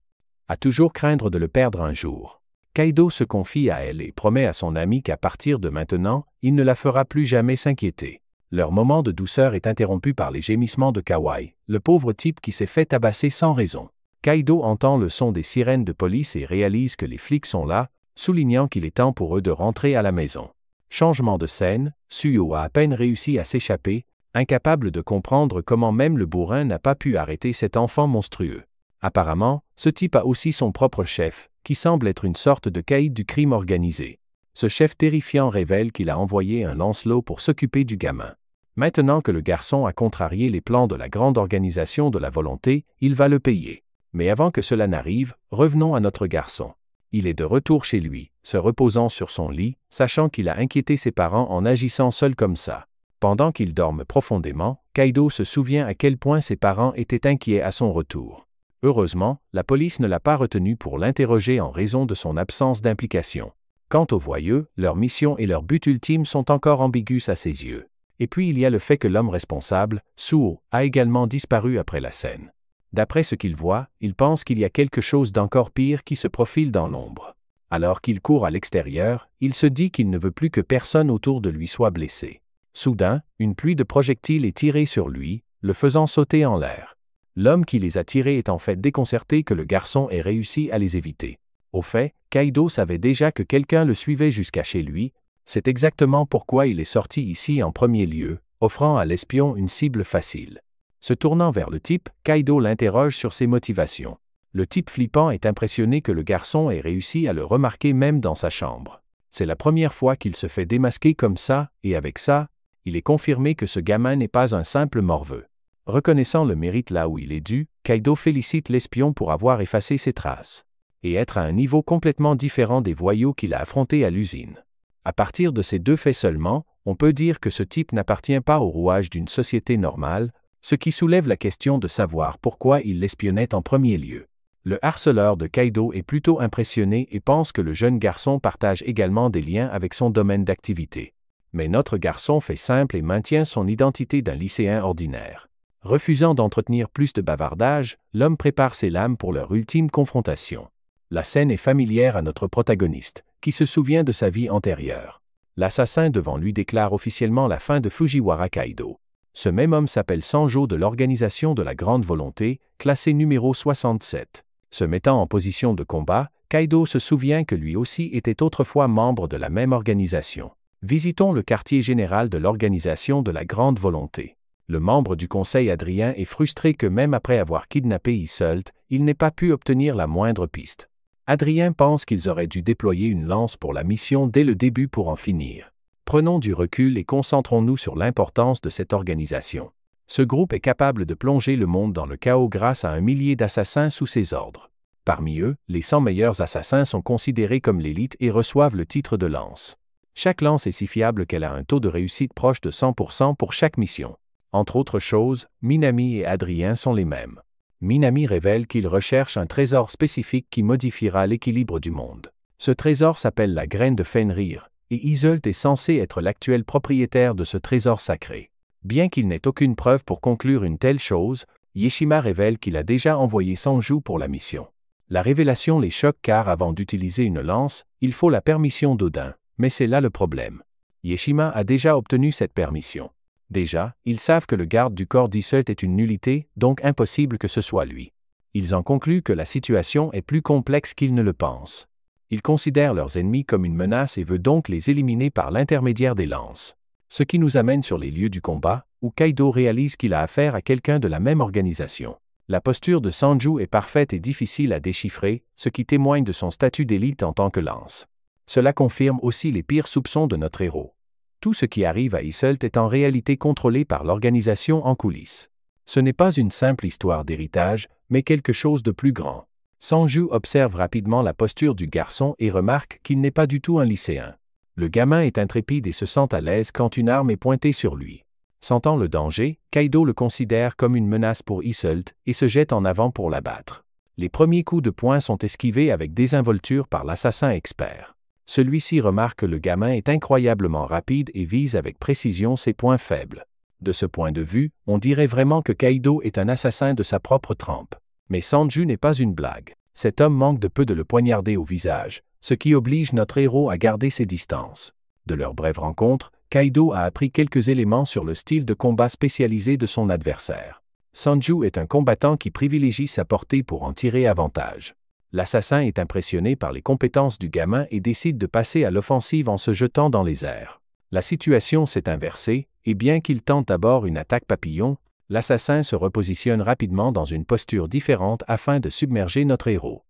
À toujours craindre de le perdre un jour. Kaido se confie à elle et promet à son ami qu'à partir de maintenant, il ne la fera plus jamais s'inquiéter. Leur moment de douceur est interrompu par les gémissements de Kawai, le pauvre type qui s'est fait tabasser sans raison. Kaido entend le son des sirènes de police et réalise que les flics sont là, soulignant qu'il est temps pour eux de rentrer à la maison. Changement de scène, Suo a à peine réussi à s'échapper, incapable de comprendre comment même le bourrin n'a pas pu arrêter cet enfant monstrueux. Apparemment, ce type a aussi son propre chef, qui semble être une sorte de caïd du crime organisé. Ce chef terrifiant révèle qu'il a envoyé un Lancelot pour s'occuper du gamin. Maintenant que le garçon a contrarié les plans de la grande organisation de la volonté, il va le payer. Mais avant que cela n'arrive, revenons à notre garçon. Il est de retour chez lui, se reposant sur son lit, sachant qu'il a inquiété ses parents en agissant seul comme ça. Pendant qu'ils dorment profondément, Kaido se souvient à quel point ses parents étaient inquiets à son retour. Heureusement, la police ne l'a pas retenu pour l'interroger en raison de son absence d'implication. Quant aux voyeux, leur mission et leur but ultime sont encore ambigus à ses yeux. Et puis il y a le fait que l'homme responsable, Suo, a également disparu après la scène. D'après ce qu'il voit, il pense qu'il y a quelque chose d'encore pire qui se profile dans l'ombre. Alors qu'il court à l'extérieur, il se dit qu'il ne veut plus que personne autour de lui soit blessé. Soudain, une pluie de projectiles est tirée sur lui, le faisant sauter en l'air. L'homme qui les a tirés est en fait déconcerté que le garçon ait réussi à les éviter. Au fait, Kaido savait déjà que quelqu'un le suivait jusqu'à chez lui, c'est exactement pourquoi il est sorti ici en premier lieu, offrant à l'espion une cible facile. Se tournant vers le type, Kaido l'interroge sur ses motivations. Le type flippant est impressionné que le garçon ait réussi à le remarquer même dans sa chambre. C'est la première fois qu'il se fait démasquer comme ça, et avec ça, il est confirmé que ce gamin n'est pas un simple morveux. Reconnaissant le mérite là où il est dû, Kaido félicite l'espion pour avoir effacé ses traces. Et être à un niveau complètement différent des voyous qu'il a affrontés à l'usine. À partir de ces deux faits seulement, on peut dire que ce type n'appartient pas au rouage d'une société normale, ce qui soulève la question de savoir pourquoi il l'espionnait en premier lieu. Le harceleur de Kaido est plutôt impressionné et pense que le jeune garçon partage également des liens avec son domaine d'activité. Mais notre garçon fait simple et maintient son identité d'un lycéen ordinaire. Refusant d'entretenir plus de bavardage, l'homme prépare ses lames pour leur ultime confrontation. La scène est familière à notre protagoniste, qui se souvient de sa vie antérieure. L'assassin devant lui déclare officiellement la fin de Fujiwara Kaido. Ce même homme s'appelle Sanjo de l'Organisation de la Grande Volonté, classé numéro 67. Se mettant en position de combat, Kaido se souvient que lui aussi était autrefois membre de la même organisation. Visitons le quartier général de l'organisation de la Grande Volonté. Le membre du conseil Adrien est frustré que même après avoir kidnappé Iseult, il n'ait pas pu obtenir la moindre piste. Adrien pense qu'ils auraient dû déployer une lance pour la mission dès le début pour en finir. Prenons du recul et concentrons-nous sur l'importance de cette organisation. Ce groupe est capable de plonger le monde dans le chaos grâce à 1 millier d'assassins sous ses ordres. Parmi eux, les 100 meilleurs assassins sont considérés comme l'élite et reçoivent le titre de lance. Chaque lance est si fiable qu'elle a un taux de réussite proche de 100% pour chaque mission. Entre autres choses, Minami et Adrien sont les mêmes. Minami révèle qu'il recherche un trésor spécifique qui modifiera l'équilibre du monde. Ce trésor s'appelle la graine de Fenrir, et Iseult est censé être l'actuel propriétaire de ce trésor sacré. Bien qu'il n'ait aucune preuve pour conclure une telle chose, Yeshima révèle qu'il a déjà envoyé Sanju pour la mission. La révélation les choque car avant d'utiliser une lance, il faut la permission d'Odin, mais c'est là le problème. Yeshima a déjà obtenu cette permission. Déjà, ils savent que le garde du corps d'Iseult est une nullité, donc impossible que ce soit lui. Ils en concluent que la situation est plus complexe qu'ils ne le pensent. Ils considèrent leurs ennemis comme une menace et veulent donc les éliminer par l'intermédiaire des lances. Ce qui nous amène sur les lieux du combat, où Kaido réalise qu'il a affaire à quelqu'un de la même organisation. La posture de Sanju est parfaite et difficile à déchiffrer, ce qui témoigne de son statut d'élite en tant que lance. Cela confirme aussi les pires soupçons de notre héros. Tout ce qui arrive à Iseult est en réalité contrôlé par l'organisation en coulisses. Ce n'est pas une simple histoire d'héritage, mais quelque chose de plus grand. Sanju observe rapidement la posture du garçon et remarque qu'il n'est pas du tout un lycéen. Le gamin est intrépide et se sent à l'aise quand une arme est pointée sur lui. Sentant le danger, Kaido le considère comme une menace pour Iseult et se jette en avant pour l'abattre. Les premiers coups de poing sont esquivés avec désinvolture par l'assassin expert. Celui-ci remarque que le gamin est incroyablement rapide et vise avec précision ses points faibles. De ce point de vue, on dirait vraiment que Kaido est un assassin de sa propre trempe. Mais Sanju n'est pas une blague. Cet homme manque de peu de le poignarder au visage, ce qui oblige notre héros à garder ses distances. De leur brève rencontre, Kaido a appris quelques éléments sur le style de combat spécialisé de son adversaire. Sanju est un combattant qui privilégie sa portée pour en tirer avantage. L'assassin est impressionné par les compétences du gamin et décide de passer à l'offensive en se jetant dans les airs. La situation s'est inversée, et bien qu'il tente d'abord une attaque papillon, l'assassin se repositionne rapidement dans une posture différente afin de submerger notre héros.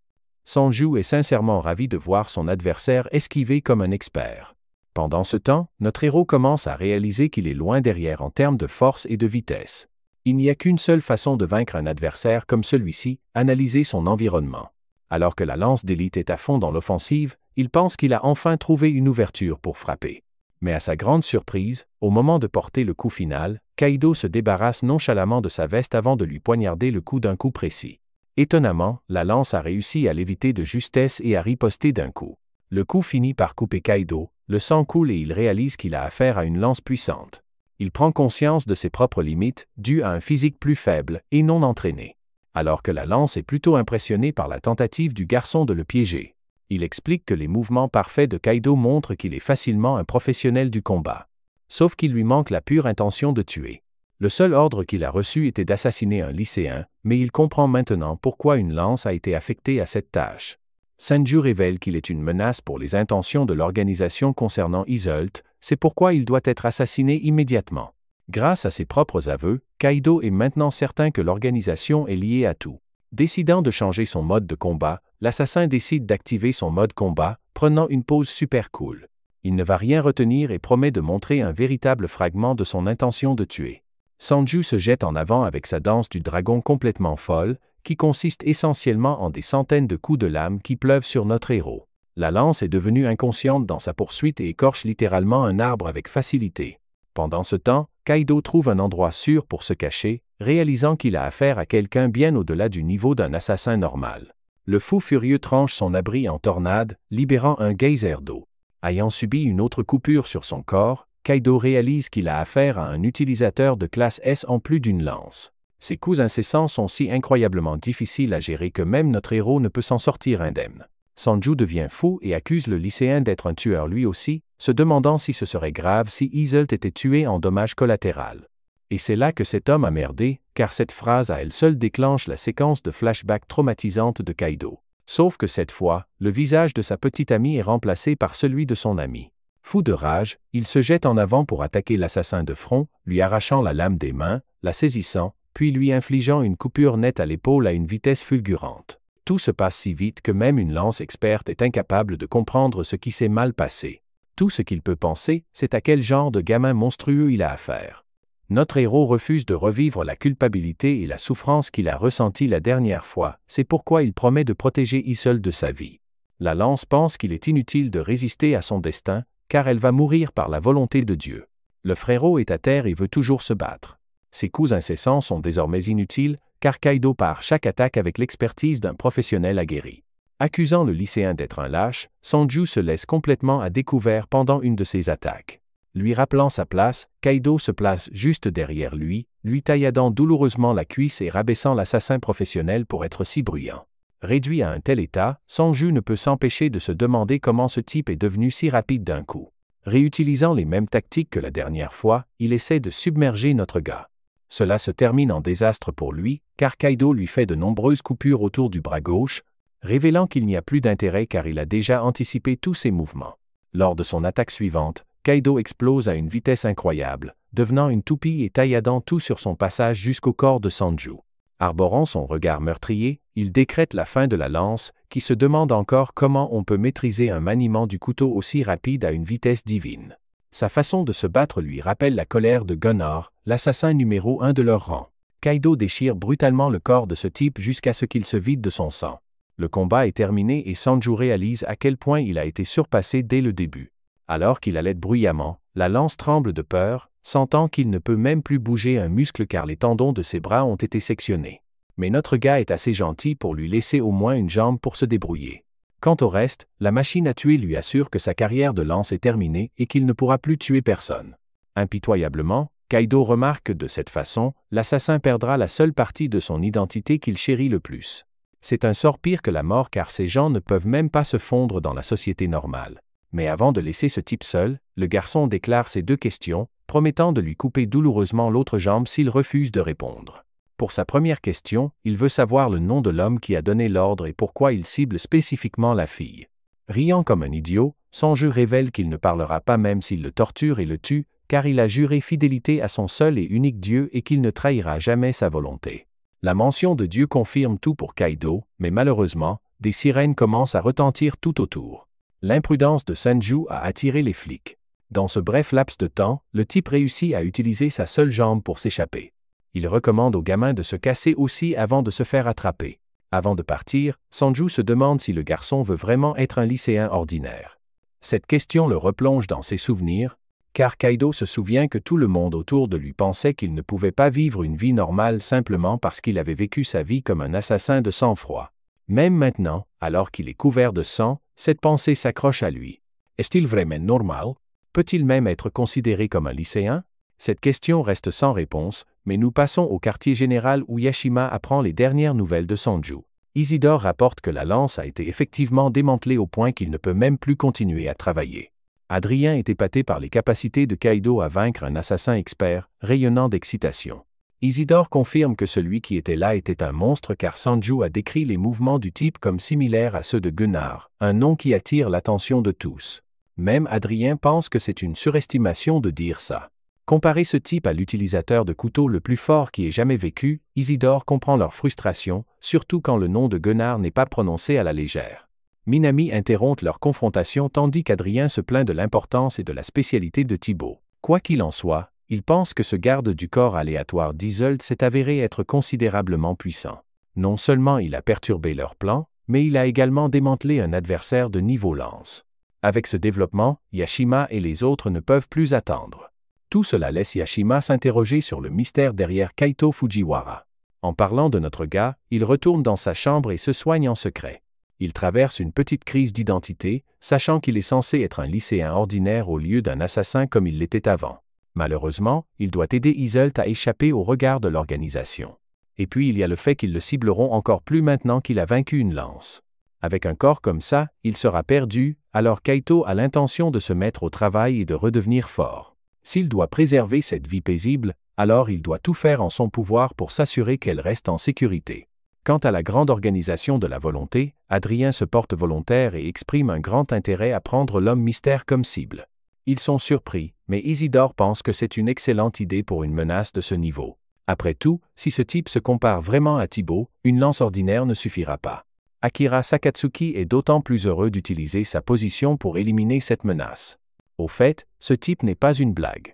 Sanju est sincèrement ravi de voir son adversaire esquiver comme un expert. Pendant ce temps, notre héros commence à réaliser qu'il est loin derrière en termes de force et de vitesse. Il n'y a qu'une seule façon de vaincre un adversaire comme celui-ci, analyser son environnement. Alors que la lance d'élite est à fond dans l'offensive, il pense qu'il a enfin trouvé une ouverture pour frapper. Mais à sa grande surprise, au moment de porter le coup final, Kaido se débarrasse nonchalamment de sa veste avant de lui poignarder le cou d'un coup précis. Étonnamment, la lance a réussi à l'éviter de justesse et à riposter d'un coup. Le coup finit par couper Kaido, le sang coule et il réalise qu'il a affaire à une lance puissante. Il prend conscience de ses propres limites, dues à un physique plus faible et non entraîné. Alors que la lance est plutôt impressionnée par la tentative du garçon de le piéger. Il explique que les mouvements parfaits de Kaido montrent qu'il est facilement un professionnel du combat. Sauf qu'il lui manque la pure intention de tuer. Le seul ordre qu'il a reçu était d'assassiner un lycéen, mais il comprend maintenant pourquoi une lance a été affectée à cette tâche. Sanju révèle qu'il est une menace pour les intentions de l'organisation concernant Iseult, c'est pourquoi il doit être assassiné immédiatement. Grâce à ses propres aveux, Kaido est maintenant certain que l'organisation est liée à tout. Décidant de changer son mode de combat, l'assassin décide d'activer son mode combat, prenant une pose super cool. Il ne va rien retenir et promet de montrer un véritable fragment de son intention de tuer. Sanju se jette en avant avec sa danse du dragon complètement folle, qui consiste essentiellement en des centaines de coups de lame qui pleuvent sur notre héros. La lance est devenue inconsciente dans sa poursuite et écorche littéralement un arbre avec facilité. Pendant ce temps, Kaido trouve un endroit sûr pour se cacher, réalisant qu'il a affaire à quelqu'un bien au-delà du niveau d'un assassin normal. Le fou furieux tranche son abri en tornade, libérant un geyser d'eau. Ayant subi une autre coupure sur son corps, Kaido réalise qu'il a affaire à un utilisateur de classe S en plus d'une lance. Ses coups incessants sont si incroyablement difficiles à gérer que même notre héros ne peut s'en sortir indemne. Sanju devient fou et accuse le lycéen d'être un tueur lui aussi, se demandant si ce serait grave si Iseult était tué en dommage collatéral. Et c'est là que cet homme a merdé, car cette phrase à elle seule déclenche la séquence de flashback traumatisante de Kaido. Sauf que cette fois, le visage de sa petite amie est remplacé par celui de son ami. Fou de rage, il se jette en avant pour attaquer l'assassin de front, lui arrachant la lame des mains, la saisissant, puis lui infligeant une coupure nette à l'épaule à une vitesse fulgurante. Tout se passe si vite que même une lance experte est incapable de comprendre ce qui s'est mal passé. Tout ce qu'il peut penser, c'est à quel genre de gamin monstrueux il a affaire. Notre héros refuse de revivre la culpabilité et la souffrance qu'il a ressentie la dernière fois, c'est pourquoi il promet de protéger Isol de sa vie. La lance pense qu'il est inutile de résister à son destin, car elle va mourir par la volonté de Dieu. Le frérot est à terre et veut toujours se battre. Ses coups incessants sont désormais inutiles, car Kaido part chaque attaque avec l'expertise d'un professionnel aguerri. Accusant le lycéen d'être un lâche, Sanju se laisse complètement à découvert pendant une de ses attaques. Lui rappelant sa place, Kaido se place juste derrière lui, lui tailladant douloureusement la cuisse et rabaissant l'assassin professionnel pour être si bruyant. Réduit à un tel état, Sanju ne peut s'empêcher de se demander comment ce type est devenu si rapide d'un coup. Réutilisant les mêmes tactiques que la dernière fois, il essaie de submerger notre gars. Cela se termine en désastre pour lui, car Kaido lui fait de nombreuses coupures autour du bras gauche, révélant qu'il n'y a plus d'intérêt car il a déjà anticipé tous ses mouvements. Lors de son attaque suivante, Kaido explose à une vitesse incroyable, devenant une toupie et tailladant tout sur son passage jusqu'au corps de Sanju. Arborant son regard meurtrier, il décrète la fin de la lance, qui se demande encore comment on peut maîtriser un maniement du couteau aussi rapide à une vitesse divine. Sa façon de se battre lui rappelle la colère de Gunnar, l'assassin numéro 1 de leur rang. Kaido déchire brutalement le corps de ce type jusqu'à ce qu'il se vide de son sang. Le combat est terminé et Sanju réalise à quel point il a été surpassé dès le début. Alors qu'il allait bruyamment, la lance tremble de peur, sentant qu'il ne peut même plus bouger un muscle car les tendons de ses bras ont été sectionnés. Mais notre gars est assez gentil pour lui laisser au moins une jambe pour se débrouiller. Quant au reste, la machine à tuer lui assure que sa carrière de lance est terminée et qu'il ne pourra plus tuer personne. Impitoyablement, Kaido remarque que de cette façon, l'assassin perdra la seule partie de son identité qu'il chérit le plus. C'est un sort pire que la mort car ces gens ne peuvent même pas se fondre dans la société normale. Mais avant de laisser ce type seul, le garçon déclare ses 2 questions, promettant de lui couper douloureusement l'autre jambe s'il refuse de répondre. Pour sa première question, il veut savoir le nom de l'homme qui a donné l'ordre et pourquoi il cible spécifiquement la fille. Riant comme un idiot, Sanju révèle qu'il ne parlera pas même s'il le torture et le tue, car il a juré fidélité à son seul et unique Dieu et qu'il ne trahira jamais sa volonté. La mention de Dieu confirme tout pour Kaido, mais malheureusement, des sirènes commencent à retentir tout autour. L'imprudence de Sanju a attiré les flics. Dans ce bref laps de temps, le type réussit à utiliser sa seule jambe pour s'échapper. Il recommande au gamin de se casser aussi avant de se faire attraper. Avant de partir, Sanju se demande si le garçon veut vraiment être un lycéen ordinaire. Cette question le replonge dans ses souvenirs, car Kaido se souvient que tout le monde autour de lui pensait qu'il ne pouvait pas vivre une vie normale simplement parce qu'il avait vécu sa vie comme un assassin de sang-froid. Même maintenant, alors qu'il est couvert de sang, cette pensée s'accroche à lui. Est-il vraiment normal? Peut-il même être considéré comme un lycéen? Cette question reste sans réponse, mais nous passons au quartier général où Yashima apprend les dernières nouvelles de Sanju. Isidore rapporte que la lance a été effectivement démantelée au point qu'il ne peut même plus continuer à travailler. Adrien est épaté par les capacités de Kaido à vaincre un assassin expert, rayonnant d'excitation. Isidore confirme que celui qui était là était un monstre car Sanju a décrit les mouvements du type comme similaires à ceux de Gunnar, un nom qui attire l'attention de tous. Même Adrien pense que c'est une surestimation de dire ça. Comparer ce type à l'utilisateur de couteau le plus fort qui ait jamais vécu, Isidore comprend leur frustration, surtout quand le nom de Gunnar n'est pas prononcé à la légère. Minami interrompt leur confrontation tandis qu'Adrien se plaint de l'importance et de la spécialité de Thibaut. Quoi qu'il en soit, il pense que ce garde du corps aléatoire d'Isolde s'est avéré être considérablement puissant. Non seulement il a perturbé leur plan, mais il a également démantelé un adversaire de niveau lance. Avec ce développement, Yashima et les autres ne peuvent plus attendre. Tout cela laisse Yashima s'interroger sur le mystère derrière Kaito Fujiwara. En parlant de notre gars, il retourne dans sa chambre et se soigne en secret. Il traverse une petite crise d'identité, sachant qu'il est censé être un lycéen ordinaire au lieu d'un assassin comme il l'était avant. Malheureusement, il doit aider Isolde à échapper au regard de l'organisation. Et puis il y a le fait qu'ils le cibleront encore plus maintenant qu'il a vaincu une lance. Avec un corps comme ça, il sera perdu, alors Kaito a l'intention de se mettre au travail et de redevenir fort. S'il doit préserver cette vie paisible, Alors il doit tout faire en son pouvoir pour s'assurer qu'elle reste en sécurité. Quant à la grande organisation de la volonté, Adrien se porte volontaire et exprime un grand intérêt à prendre l'homme mystère comme cible. Ils sont surpris, mais Isidore pense que c'est une excellente idée pour une menace de ce niveau. Après tout, si ce type se compare vraiment à Thibaut, une lance ordinaire ne suffira pas. Akira Sakatsuki est d'autant plus heureux d'utiliser sa position pour éliminer cette menace. Au fait, ce type n'est pas une blague.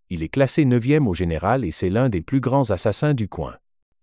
Il est classé 9e au général et c'est l'un des plus grands assassins du coin.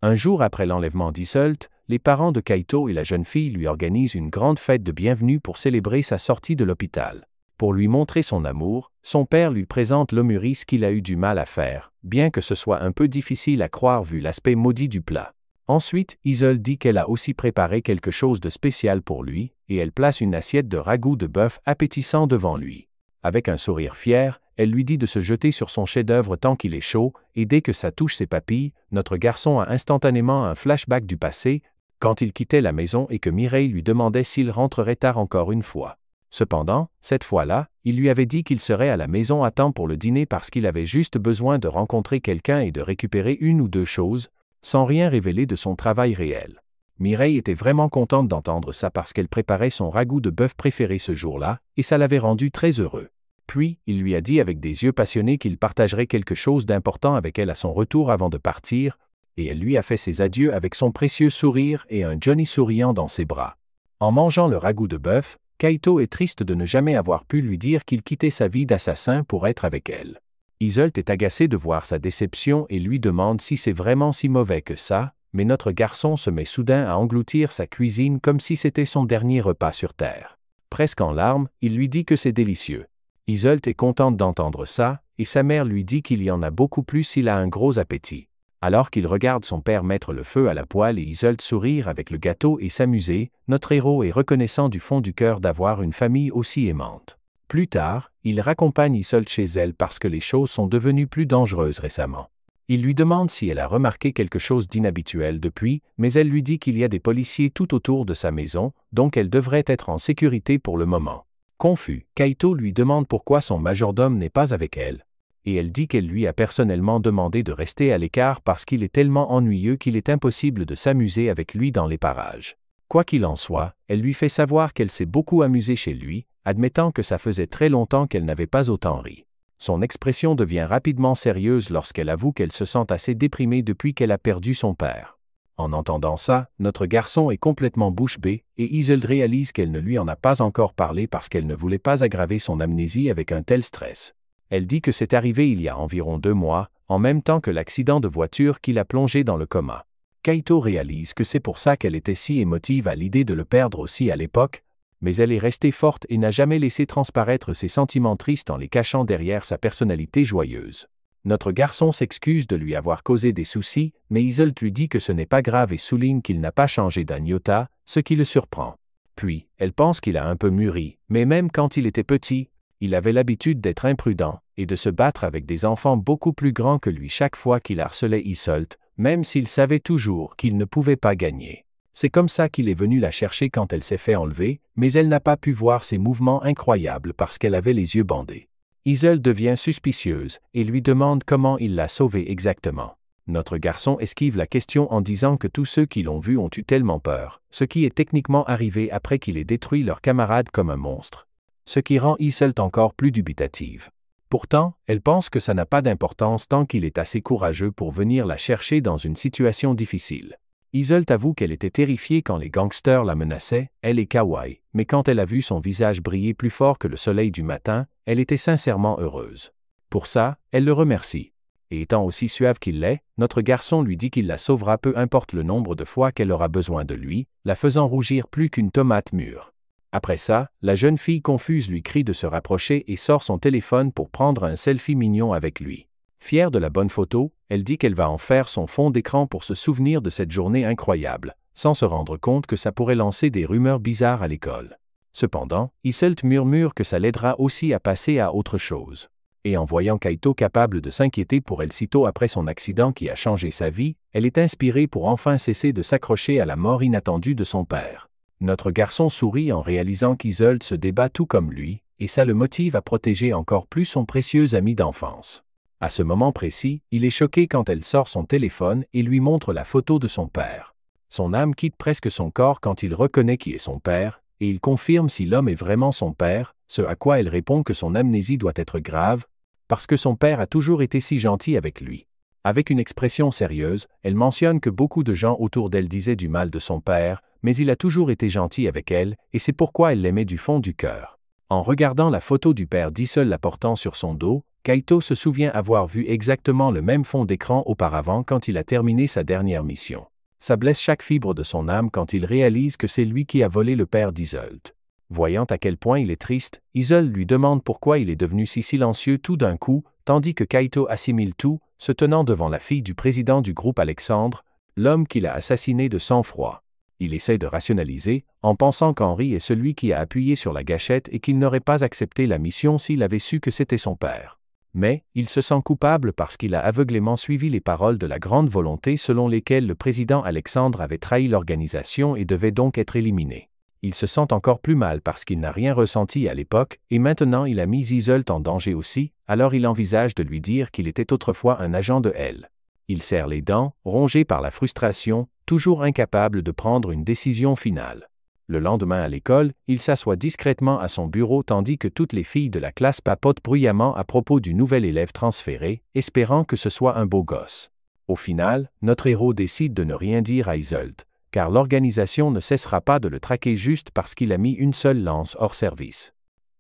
Un jour après l'enlèvement d'Iseult, les parents de Kaito et la jeune fille lui organisent une grande fête de bienvenue pour célébrer sa sortie de l'hôpital. Pour lui montrer son amour, son père lui présente l'homuris qu'il a eu du mal à faire, bien que ce soit un peu difficile à croire vu l'aspect maudit du plat. Ensuite, Iseult dit qu'elle a aussi préparé quelque chose de spécial pour lui, et elle place une assiette de ragoût de bœuf appétissant devant lui. Avec un sourire fier, elle lui dit de se jeter sur son chef-d'œuvre tant qu'il est chaud, et dès que ça touche ses papilles, notre garçon a instantanément un flashback du passé, quand il quittait la maison et que Mireille lui demandait s'il rentrerait tard encore une fois. Cependant, cette fois-là, il lui avait dit qu'il serait à la maison à temps pour le dîner parce qu'il avait juste besoin de rencontrer quelqu'un et de récupérer une ou deux choses, sans rien révéler de son travail réel. Mireille était vraiment contente d'entendre ça parce qu'elle préparait son ragoût de bœuf préféré ce jour-là, et ça l'avait rendu très heureux. Puis, il lui a dit avec des yeux passionnés qu'il partagerait quelque chose d'important avec elle à son retour avant de partir, et elle lui a fait ses adieux avec son précieux sourire et un Johnny souriant dans ses bras. En mangeant le ragoût de bœuf, Kaito est triste de ne jamais avoir pu lui dire qu'il quittait sa vie d'assassin pour être avec elle. Iseult est agacé de voir sa déception et lui demande si c'est vraiment si mauvais que ça, mais notre garçon se met soudain à engloutir sa cuisine comme si c'était son dernier repas sur terre. Presque en larmes, il lui dit que c'est délicieux. Iseult est contente d'entendre ça, et sa mère lui dit qu'il y en a beaucoup plus s'il a un gros appétit. Alors qu'il regarde son père mettre le feu à la poêle et Iseult sourire avec le gâteau et s'amuser, notre héros est reconnaissant du fond du cœur d'avoir une famille aussi aimante. Plus tard, il raccompagne Iseult chez elle parce que les choses sont devenues plus dangereuses récemment. Il lui demande si elle a remarqué quelque chose d'inhabituel depuis, mais elle lui dit qu'il y a des policiers tout autour de sa maison, donc elle devrait être en sécurité pour le moment. Confus, Kaito lui demande pourquoi son majordome n'est pas avec elle, et elle dit qu'elle lui a personnellement demandé de rester à l'écart parce qu'il est tellement ennuyeux qu'il est impossible de s'amuser avec lui dans les parages. Quoi qu'il en soit, elle lui fait savoir qu'elle s'est beaucoup amusée chez lui, admettant que ça faisait très longtemps qu'elle n'avait pas autant ri. Son expression devient rapidement sérieuse lorsqu'elle avoue qu'elle se sent assez déprimée depuis qu'elle a perdu son père. En entendant ça, notre garçon est complètement bouche bée, et Iseult réalise qu'elle ne lui en a pas encore parlé parce qu'elle ne voulait pas aggraver son amnésie avec un tel stress. Elle dit que c'est arrivé il y a environ 2 mois, en même temps que l'accident de voiture qui l'a plongée dans le coma. Kaito réalise que c'est pour ça qu'elle était si émotive à l'idée de le perdre aussi à l'époque, mais elle est restée forte et n'a jamais laissé transparaître ses sentiments tristes en les cachant derrière sa personnalité joyeuse. Notre garçon s'excuse de lui avoir causé des soucis, mais Iseult lui dit que ce n'est pas grave et souligne qu'il n'a pas changé d'un iota, ce qui le surprend. Puis, elle pense qu'il a un peu mûri, mais même quand il était petit, il avait l'habitude d'être imprudent et de se battre avec des enfants beaucoup plus grands que lui chaque fois qu'il harcelait Iseult, même s'il savait toujours qu'il ne pouvait pas gagner. C'est comme ça qu'il est venu la chercher quand elle s'est fait enlever, mais elle n'a pas pu voir ses mouvements incroyables parce qu'elle avait les yeux bandés. Iseult devient suspicieuse et lui demande comment il l'a sauvée exactement. Notre garçon esquive la question en disant que tous ceux qui l'ont vu ont eu tellement peur, ce qui est techniquement arrivé après qu'il ait détruit leur camarade comme un monstre. Ce qui rend Iseult encore plus dubitative. Pourtant, elle pense que ça n'a pas d'importance tant qu'il est assez courageux pour venir la chercher dans une situation difficile. Iseult avoue qu'elle était terrifiée quand les gangsters la menaçaient, elle et Kawai, mais quand elle a vu son visage briller plus fort que le soleil du matin, elle était sincèrement heureuse. Pour ça, elle le remercie. Et étant aussi suave qu'il l'est, notre garçon lui dit qu'il la sauvera peu importe le nombre de fois qu'elle aura besoin de lui, la faisant rougir plus qu'une tomate mûre. Après ça, la jeune fille confuse lui crie de se rapprocher et sort son téléphone pour prendre un selfie mignon avec lui. Fière de la bonne photo, elle dit qu'elle va en faire son fond d'écran pour se souvenir de cette journée incroyable, sans se rendre compte que ça pourrait lancer des rumeurs bizarres à l'école. Cependant, Iseult murmure que ça l'aidera aussi à passer à autre chose. Et en voyant Kaito capable de s'inquiéter pour elle sitôt après son accident qui a changé sa vie, elle est inspirée pour enfin cesser de s'accrocher à la mort inattendue de son père. Notre garçon sourit en réalisant qu'Iseult se débat tout comme lui, et ça le motive à protéger encore plus son précieux ami d'enfance. À ce moment précis, il est choqué quand elle sort son téléphone et lui montre la photo de son père. Son âme quitte presque son corps quand il reconnaît qui est son père, et il confirme si l'homme est vraiment son père, ce à quoi elle répond que son amnésie doit être grave, parce que son père a toujours été si gentil avec lui. Avec une expression sérieuse, elle mentionne que beaucoup de gens autour d'elle disaient du mal de son père, mais il a toujours été gentil avec elle, et c'est pourquoi elle l'aimait du fond du cœur. En regardant la photo du père d'Isole la portant sur son dos, Kaito se souvient avoir vu exactement le même fond d'écran auparavant quand il a terminé sa dernière mission. Ça blesse chaque fibre de son âme quand il réalise que c'est lui qui a volé le père d'Isolde. Voyant à quel point il est triste, Isolde lui demande pourquoi il est devenu si silencieux tout d'un coup, tandis que Kaito assimile tout, se tenant devant la fille du président du groupe Alexandre, l'homme qu'il a assassiné de sang-froid. Il essaie de rationaliser, en pensant qu'Henri est celui qui a appuyé sur la gâchette et qu'il n'aurait pas accepté la mission s'il avait su que c'était son père. Mais, il se sent coupable parce qu'il a aveuglément suivi les paroles de la grande volonté selon lesquelles le président Alexandre avait trahi l'organisation et devait donc être éliminé. Il se sent encore plus mal parce qu'il n'a rien ressenti à l'époque, et maintenant il a mis Isolde en danger aussi, alors il envisage de lui dire qu'il était autrefois un agent de elle. Il serre les dents, rongé par la frustration, toujours incapable de prendre une décision finale. Le lendemain à l'école, il s'assoit discrètement à son bureau tandis que toutes les filles de la classe papotent bruyamment à propos du nouvel élève transféré, espérant que ce soit un beau gosse. Au final, notre héros décide de ne rien dire à Isolde, car l'organisation ne cessera pas de le traquer juste parce qu'il a mis une seule lance hors service.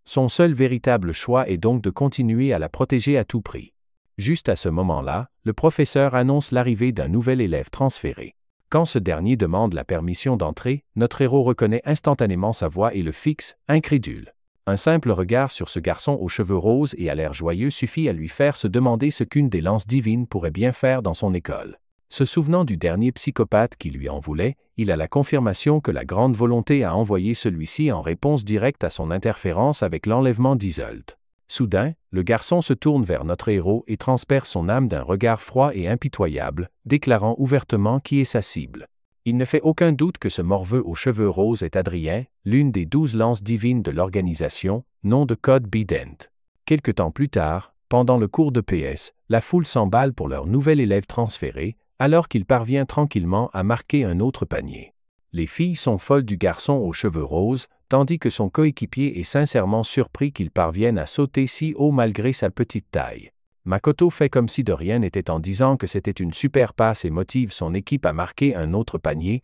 Son seul véritable choix est donc de continuer à la protéger à tout prix. Juste à ce moment-là, le professeur annonce l'arrivée d'un nouvel élève transféré. Quand ce dernier demande la permission d'entrer, notre héros reconnaît instantanément sa voix et le fixe, incrédule. Un simple regard sur ce garçon aux cheveux roses et à l'air joyeux suffit à lui faire se demander ce qu'une des lances divines pourrait bien faire dans son école. Se souvenant du dernier psychopathe qui lui en voulait, il a la confirmation que la grande volonté a envoyé celui-ci en réponse directe à son interférence avec l'enlèvement d'Isolde. Soudain, le garçon se tourne vers notre héros et transperce son âme d'un regard froid et impitoyable, déclarant ouvertement qui est sa cible. Il ne fait aucun doute que ce morveux aux cheveux roses est Adrien, l'une des 12 lances divines de l'organisation, nom de code Bident. Quelque temps plus tard, pendant le cours de PS, la foule s'emballe pour leur nouvel élève transféré, alors qu'il parvient tranquillement à marquer un autre panier. Les filles sont folles du garçon aux cheveux roses, tandis que son coéquipier est sincèrement surpris qu'il parvienne à sauter si haut malgré sa petite taille. Makoto fait comme si de rien n'était en disant que c'était une super passe et motive son équipe à marquer un autre panier,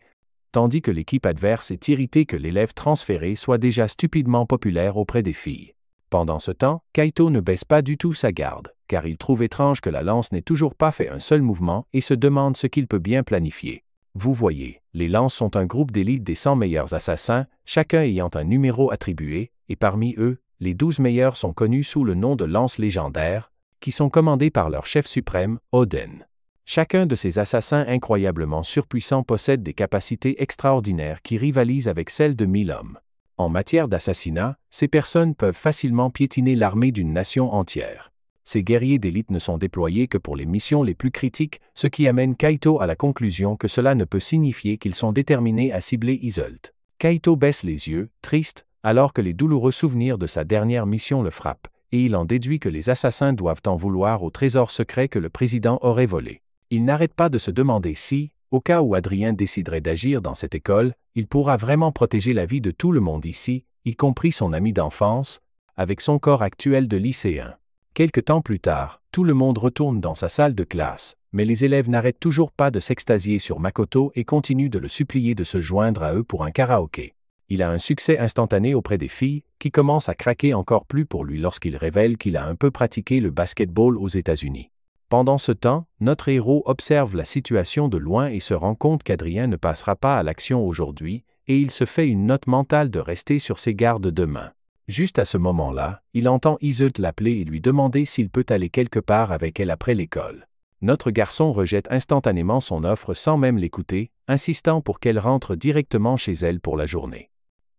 tandis que l'équipe adverse est irritée que l'élève transféré soit déjà stupidement populaire auprès des filles. Pendant ce temps, Kaito ne baisse pas du tout sa garde, car il trouve étrange que la lance n'ait toujours pas fait un seul mouvement et se demande ce qu'il peut bien planifier. Vous voyez, les lances sont un groupe d'élite des 100 meilleurs assassins, chacun ayant un numéro attribué, et parmi eux, les 12 meilleurs sont connus sous le nom de lances légendaires, qui sont commandés par leur chef suprême, Oden. Chacun de ces assassins incroyablement surpuissants possède des capacités extraordinaires qui rivalisent avec celles de 1000 hommes. En matière d'assassinat, ces personnes peuvent facilement piétiner l'armée d'une nation entière. Ces guerriers d'élite ne sont déployés que pour les missions les plus critiques, ce qui amène Kaito à la conclusion que cela ne peut signifier qu'ils sont déterminés à cibler Isolde. Kaito baisse les yeux, triste, alors que les douloureux souvenirs de sa dernière mission le frappent, et il en déduit que les assassins doivent en vouloir au trésor secret que le président aurait volé. Il n'arrête pas de se demander si, au cas où Adrien déciderait d'agir dans cette école, il pourra vraiment protéger la vie de tout le monde ici, y compris son ami d'enfance, avec son corps actuel de lycéen. Quelque temps plus tard, tout le monde retourne dans sa salle de classe, mais les élèves n'arrêtent toujours pas de s'extasier sur Makoto et continuent de le supplier de se joindre à eux pour un karaoké. Il a un succès instantané auprès des filles, qui commencent à craquer encore plus pour lui lorsqu'il révèle qu'il a un peu pratiqué le basketball aux États-Unis. Pendant ce temps, notre héros observe la situation de loin et se rend compte qu'Adrien ne passera pas à l'action aujourd'hui, et il se fait une note mentale de rester sur ses gardes demain. Juste à ce moment-là, il entend Isolde l'appeler et lui demander s'il peut aller quelque part avec elle après l'école. Notre garçon rejette instantanément son offre sans même l'écouter, insistant pour qu'elle rentre directement chez elle pour la journée.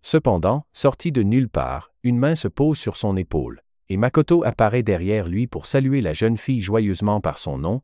Cependant, sorti de nulle part, une main se pose sur son épaule, et Makoto apparaît derrière lui pour saluer la jeune fille joyeusement par son nom,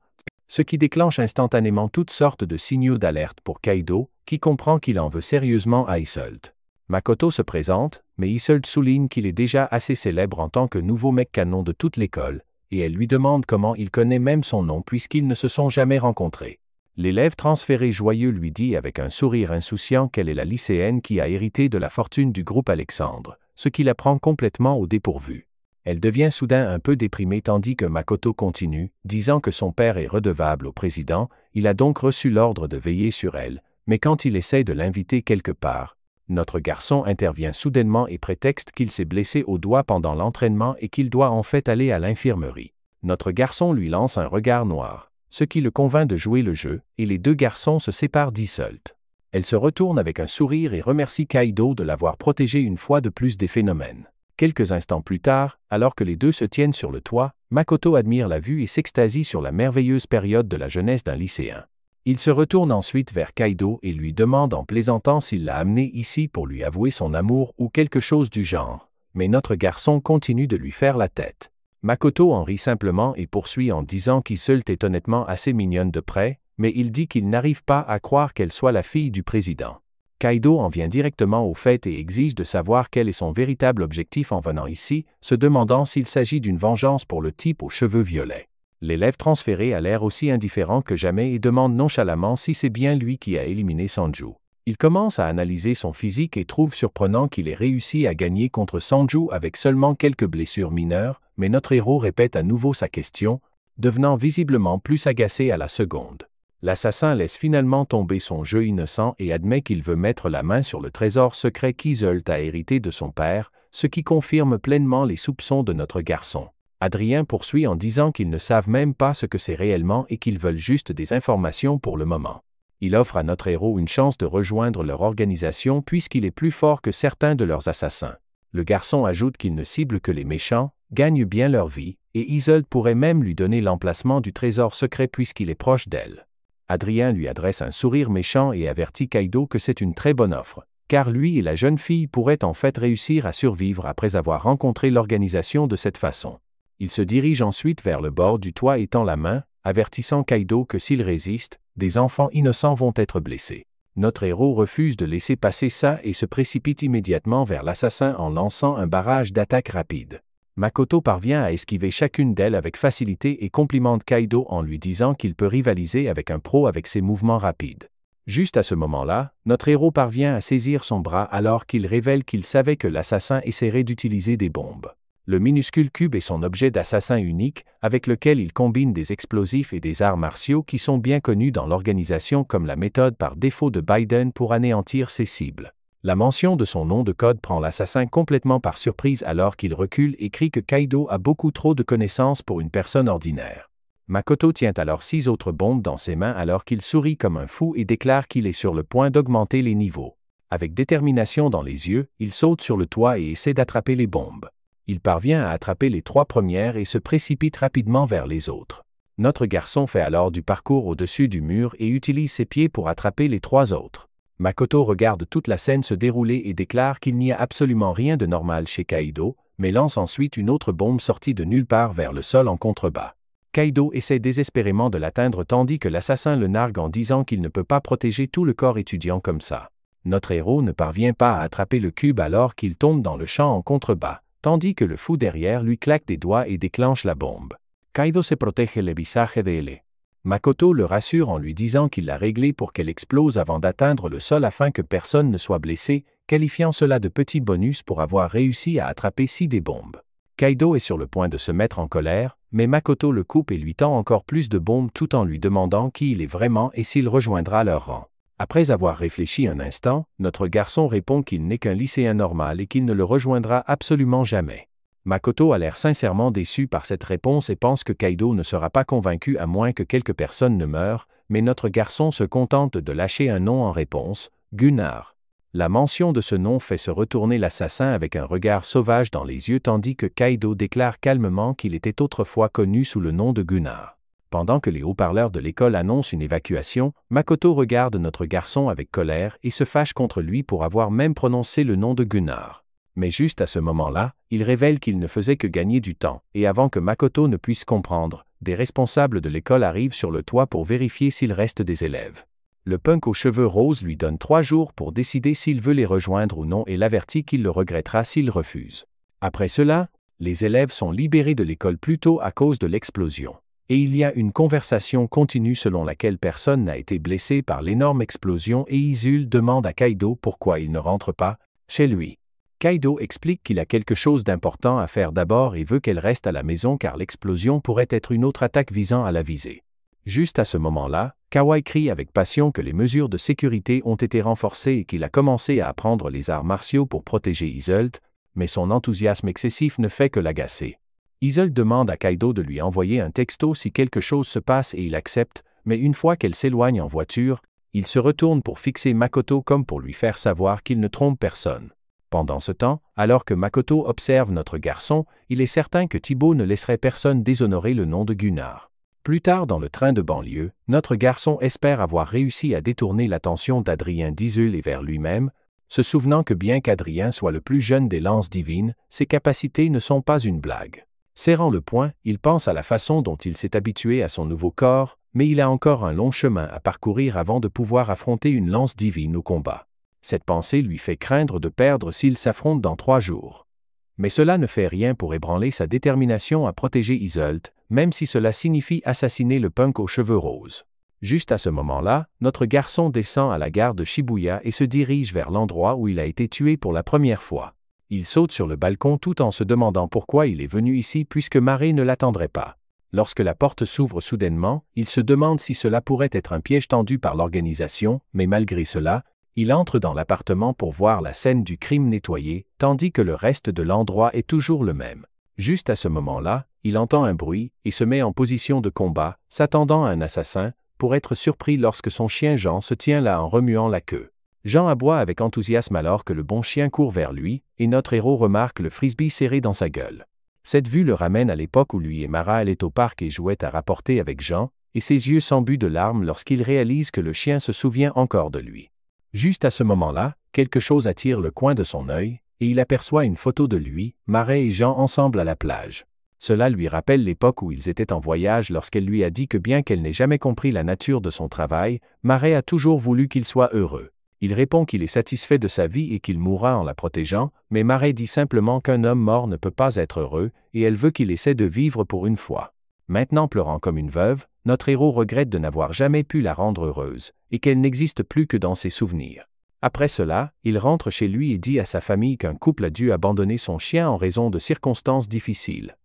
ce qui déclenche instantanément toutes sortes de signaux d'alerte pour Kaido, qui comprend qu'il en veut sérieusement à Isolde. Makoto se présente, mais Isolde souligne qu'il est déjà assez célèbre en tant que nouveau mec canon de toute l'école, et elle lui demande comment il connaît même son nom puisqu'ils ne se sont jamais rencontrés. L'élève transféré joyeux lui dit avec un sourire insouciant qu'elle est la lycéenne qui a hérité de la fortune du groupe Alexandre, ce qui la prend complètement au dépourvu. Elle devient soudain un peu déprimée tandis que Makoto continue, disant que son père est redevable au président, il a donc reçu l'ordre de veiller sur elle, mais quand il essaie de l'inviter quelque part, notre garçon intervient soudainement et prétexte qu'il s'est blessé au doigt pendant l'entraînement et qu'il doit en fait aller à l'infirmerie. Notre garçon lui lance un regard noir, ce qui le convainc de jouer le jeu, et les deux garçons se séparent dissoltes. Elle se retourne avec un sourire et remercie Kaido de l'avoir protégé une fois de plus des phénomènes. Quelques instants plus tard, alors que les deux se tiennent sur le toit, Makoto admire la vue et s'extasie sur la merveilleuse période de la jeunesse d'un lycéen. Il se retourne ensuite vers Kaido et lui demande en plaisantant s'il l'a amené ici pour lui avouer son amour ou quelque chose du genre, mais notre garçon continue de lui faire la tête. Makoto en rit simplement et poursuit en disant qu'Iseult est honnêtement assez mignonne de près, mais il dit qu'il n'arrive pas à croire qu'elle soit la fille du président. Kaido en vient directement au fait et exige de savoir quel est son véritable objectif en venant ici, se demandant s'il s'agit d'une vengeance pour le type aux cheveux violets. L'élève transféré a l'air aussi indifférent que jamais et demande nonchalamment si c'est bien lui qui a éliminé Sanju. Il commence à analyser son physique et trouve surprenant qu'il ait réussi à gagner contre Sanju avec seulement quelques blessures mineures, mais notre héros répète à nouveau sa question, devenant visiblement plus agacé à la seconde. L'assassin laisse finalement tomber son jeu innocent et admet qu'il veut mettre la main sur le trésor secret qu'Iseult a hérité de son père, ce qui confirme pleinement les soupçons de notre garçon. Adrien poursuit en disant qu'ils ne savent même pas ce que c'est réellement et qu'ils veulent juste des informations pour le moment. Il offre à notre héros une chance de rejoindre leur organisation puisqu'il est plus fort que certains de leurs assassins. Le garçon ajoute qu'il ne cible que les méchants, gagne bien leur vie, et Iseult pourrait même lui donner l'emplacement du trésor secret puisqu'il est proche d'elle. Adrien lui adresse un sourire méchant et avertit Kaido que c'est une très bonne offre, car lui et la jeune fille pourraient en fait réussir à survivre après avoir rencontré l'organisation de cette façon. Il se dirige ensuite vers le bord du toit et tend la main, avertissant Kaido que s'il résiste, des enfants innocents vont être blessés. Notre héros refuse de laisser passer ça et se précipite immédiatement vers l'assassin en lançant un barrage d'attaques rapides. Makoto parvient à esquiver chacune d'elles avec facilité et complimente Kaido en lui disant qu'il peut rivaliser avec un pro avec ses mouvements rapides. Juste à ce moment-là, notre héros parvient à saisir son bras alors qu'il révèle qu'il savait que l'assassin essaierait d'utiliser des bombes. Le minuscule cube est son objet d'assassin unique, avec lequel il combine des explosifs et des arts martiaux qui sont bien connus dans l'organisation comme la méthode par défaut de Biden pour anéantir ses cibles. La mention de son nom de code prend l'assassin complètement par surprise alors qu'il recule et crie que Kaido a beaucoup trop de connaissances pour une personne ordinaire. Makoto tient alors 6 autres bombes dans ses mains alors qu'il sourit comme un fou et déclare qu'il est sur le point d'augmenter les niveaux. Avec détermination dans les yeux, il saute sur le toit et essaie d'attraper les bombes. Il parvient à attraper les 3 premières et se précipite rapidement vers les autres. Notre garçon fait alors du parcours au-dessus du mur et utilise ses pieds pour attraper les 3 autres. Makoto regarde toute la scène se dérouler et déclare qu'il n'y a absolument rien de normal chez Kaido, mais lance ensuite une autre bombe sortie de nulle part vers le sol en contrebas. Kaido essaie désespérément de l'atteindre tandis que l'assassin le nargue en disant qu'il ne peut pas protéger tout le corps étudiant comme ça. Notre héros ne parvient pas à attraper le cube alors qu'il tombe dans le champ en contrebas, tandis que le fou derrière lui claque des doigts et déclenche la bombe. Kaido se protege le visage de elle. Makoto le rassure en lui disant qu'il l'a réglé pour qu'elle explose avant d'atteindre le sol afin que personne ne soit blessé, qualifiant cela de petit bonus pour avoir réussi à attraper 6 des bombes. Kaido est sur le point de se mettre en colère, mais Makoto le coupe et lui tend encore plus de bombes tout en lui demandant qui il est vraiment et s'il rejoindra leur rang. Après avoir réfléchi un instant, notre garçon répond qu'il n'est qu'un lycéen normal et qu'il ne le rejoindra absolument jamais. Makoto a l'air sincèrement déçu par cette réponse et pense que Kaido ne sera pas convaincu à moins que quelques personnes ne meurent, mais notre garçon se contente de lâcher un nom en réponse, Gunnar. La mention de ce nom fait se retourner l'assassin avec un regard sauvage dans les yeux tandis que Kaido déclare calmement qu'il était autrefois connu sous le nom de Gunnar. Pendant que les haut-parleurs de l'école annoncent une évacuation, Makoto regarde notre garçon avec colère et se fâche contre lui pour avoir même prononcé le nom de Gunnar. Mais juste à ce moment-là, il révèle qu'il ne faisait que gagner du temps, et avant que Makoto ne puisse comprendre, des responsables de l'école arrivent sur le toit pour vérifier s'il reste des élèves. Le punk aux cheveux roses lui donne 3 jours pour décider s'il veut les rejoindre ou non et l'avertit qu'il le regrettera s'il refuse. Après cela, Les élèves sont libérés de l'école plus tôt à cause de l'explosion. Et il y a une conversation continue selon laquelle personne n'a été blessé par l'énorme explosion et Izul demande à Kaido pourquoi il ne rentre pas chez lui. Kaido explique qu'il a quelque chose d'important à faire d'abord et veut qu'elle reste à la maison car l'explosion pourrait être une autre attaque visant à la viser. Juste à ce moment-là, Kawai crie avec passion que les mesures de sécurité ont été renforcées et qu'il a commencé à apprendre les arts martiaux pour protéger Iseult, mais son enthousiasme excessif ne fait que l'agacer. Iseult demande à Kaido de lui envoyer un texto si quelque chose se passe et il accepte, mais une fois qu'elle s'éloigne en voiture, il se retourne pour fixer Makoto comme pour lui faire savoir qu'il ne trompe personne. Pendant ce temps, alors que Makoto observe notre garçon, il est certain que Thibaut ne laisserait personne déshonorer le nom de Gunnar. Plus tard dans le train de banlieue, notre garçon espère avoir réussi à détourner l'attention d'Adrien d'Izul et vers lui-même, se souvenant que bien qu'Adrien soit le plus jeune des lances divines, ses capacités ne sont pas une blague. Serrant le poing, il pense à la façon dont il s'est habitué à son nouveau corps, mais il a encore un long chemin à parcourir avant de pouvoir affronter une lance divine au combat. Cette pensée lui fait craindre de perdre s'il s'affronte dans 3 jours. Mais cela ne fait rien pour ébranler sa détermination à protéger Iseult, même si cela signifie assassiner le punk aux cheveux roses. Juste à ce moment-là, notre garçon descend à la gare de Shibuya et se dirige vers l'endroit où il a été tué pour la première fois. Il saute sur le balcon tout en se demandant pourquoi il est venu ici puisque Mare ne l'attendrait pas. Lorsque la porte s'ouvre soudainement, il se demande si cela pourrait être un piège tendu par l'organisation, mais malgré cela, il entre dans l'appartement pour voir la scène du crime nettoyée, tandis que le reste de l'endroit est toujours le même. Juste à ce moment-là, il entend un bruit et se met en position de combat, s'attendant à un assassin, pour être surpris lorsque son chien Jean se tient là en remuant la queue. Jean aboie avec enthousiasme alors que le bon chien court vers lui, et notre héros remarque le frisbee serré dans sa gueule. Cette vue le ramène à l'époque où lui et Mara allaient au parc et jouaient à rapporter avec Jean, et ses yeux s'embuent de larmes lorsqu'il réalise que le chien se souvient encore de lui. Juste à ce moment-là, quelque chose attire le coin de son œil, et il aperçoit une photo de lui, Mare et Jean ensemble à la plage. Cela lui rappelle l'époque où ils étaient en voyage lorsqu'elle lui a dit que bien qu'elle n'ait jamais compris la nature de son travail, Mare a toujours voulu qu'il soit heureux. Il répond qu'il est satisfait de sa vie et qu'il mourra en la protégeant, mais Mare dit simplement qu'un homme mort ne peut pas être heureux, et elle veut qu'il essaie de vivre pour une fois. Maintenant pleurant comme une veuve, notre héros regrette de n'avoir jamais pu la rendre heureuse, et qu'elle n'existe plus que dans ses souvenirs. Après cela, il rentre chez lui et dit à sa famille qu'un couple a dû abandonner son chien en raison de circonstances difficiles.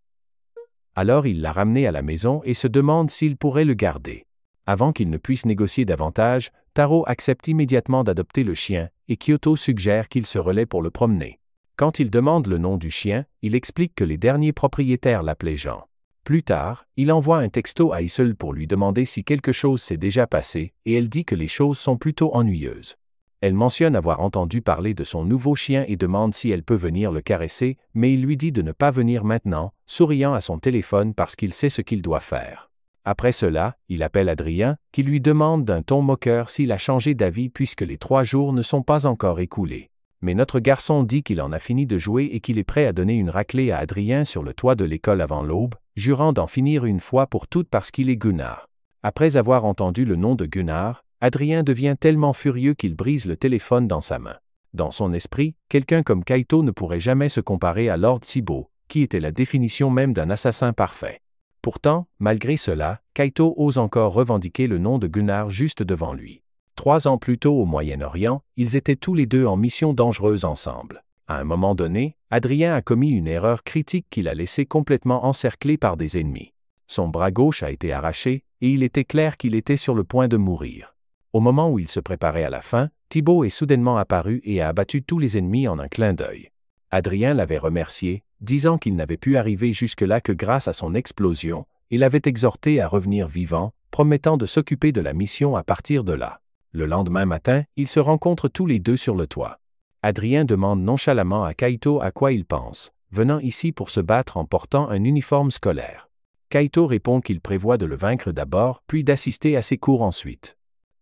Alors il l'a ramené à la maison et se demande s'il pourrait le garder. Avant qu'il ne puisse négocier davantage, Taro accepte immédiatement d'adopter le chien, et Kyoto suggère qu'il se relaie pour le promener. Quand il demande le nom du chien, il explique que les derniers propriétaires l'appelaient Jean. Plus tard, il envoie un texto à Iseult pour lui demander si quelque chose s'est déjà passé, et elle dit que les choses sont plutôt ennuyeuses. Elle mentionne avoir entendu parler de son nouveau chien et demande si elle peut venir le caresser, mais il lui dit de ne pas venir maintenant, souriant à son téléphone parce qu'il sait ce qu'il doit faire. Après cela, il appelle Adrien, qui lui demande d'un ton moqueur s'il a changé d'avis puisque les 3 jours ne sont pas encore écoulés. Mais notre garçon dit qu'il en a fini de jouer et qu'il est prêt à donner une raclée à Adrien sur le toit de l'école avant l'aube, jurant d'en finir une fois pour toutes parce qu'il est Gunnar. Après avoir entendu le nom de Gunnar, Adrien devient tellement furieux qu'il brise le téléphone dans sa main. Dans son esprit, quelqu'un comme Kaito ne pourrait jamais se comparer à Lord Thibaut, qui était la définition même d'un assassin parfait. Pourtant, malgré cela, Kaito ose encore revendiquer le nom de Gunnar juste devant lui. 3 ans plus tôt au Moyen-Orient, ils étaient tous les deux en mission dangereuse ensemble. À un moment donné, Adrien a commis une erreur critique qui l'a laissé complètement encerclé par des ennemis. Son bras gauche a été arraché, et il était clair qu'il était sur le point de mourir. Au moment où il se préparait à la fin, Thibaut est soudainement apparu et a abattu tous les ennemis en un clin d'œil. Adrien l'avait remercié, disant qu'il n'avait pu arriver jusque-là que grâce à son explosion, et l'avait exhorté à revenir vivant, promettant de s'occuper de la mission à partir de là. Le lendemain matin, ils se rencontrent tous les deux sur le toit. Adrien demande nonchalamment à Kaito à quoi il pense, venant ici pour se battre en portant un uniforme scolaire. Kaito répond qu'il prévoit de le vaincre d'abord, puis d'assister à ses cours ensuite.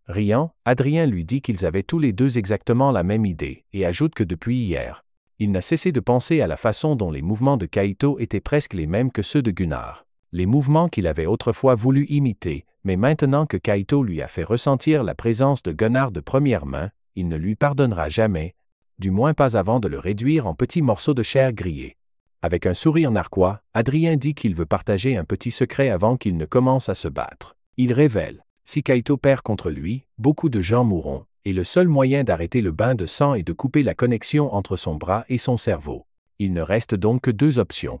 Riant, Adrien lui dit qu'ils avaient tous les deux exactement la même idée, et ajoute que depuis hier, il n'a cessé de penser à la façon dont les mouvements de Kaito étaient presque les mêmes que ceux de Gunnar. Les mouvements qu'il avait autrefois voulu imiter, mais maintenant que Kaito lui a fait ressentir la présence de Gunnar de première main, il ne lui pardonnera jamais, du moins pas avant de le réduire en petits morceaux de chair grillée. Avec un sourire narquois, Adrien dit qu'il veut partager un petit secret avant qu'il ne commence à se battre. Il révèle: si Kaito perd contre lui, beaucoup de gens mourront, et le seul moyen d'arrêter le bain de sang est de couper la connexion entre son bras et son cerveau. Il ne reste donc que deux options.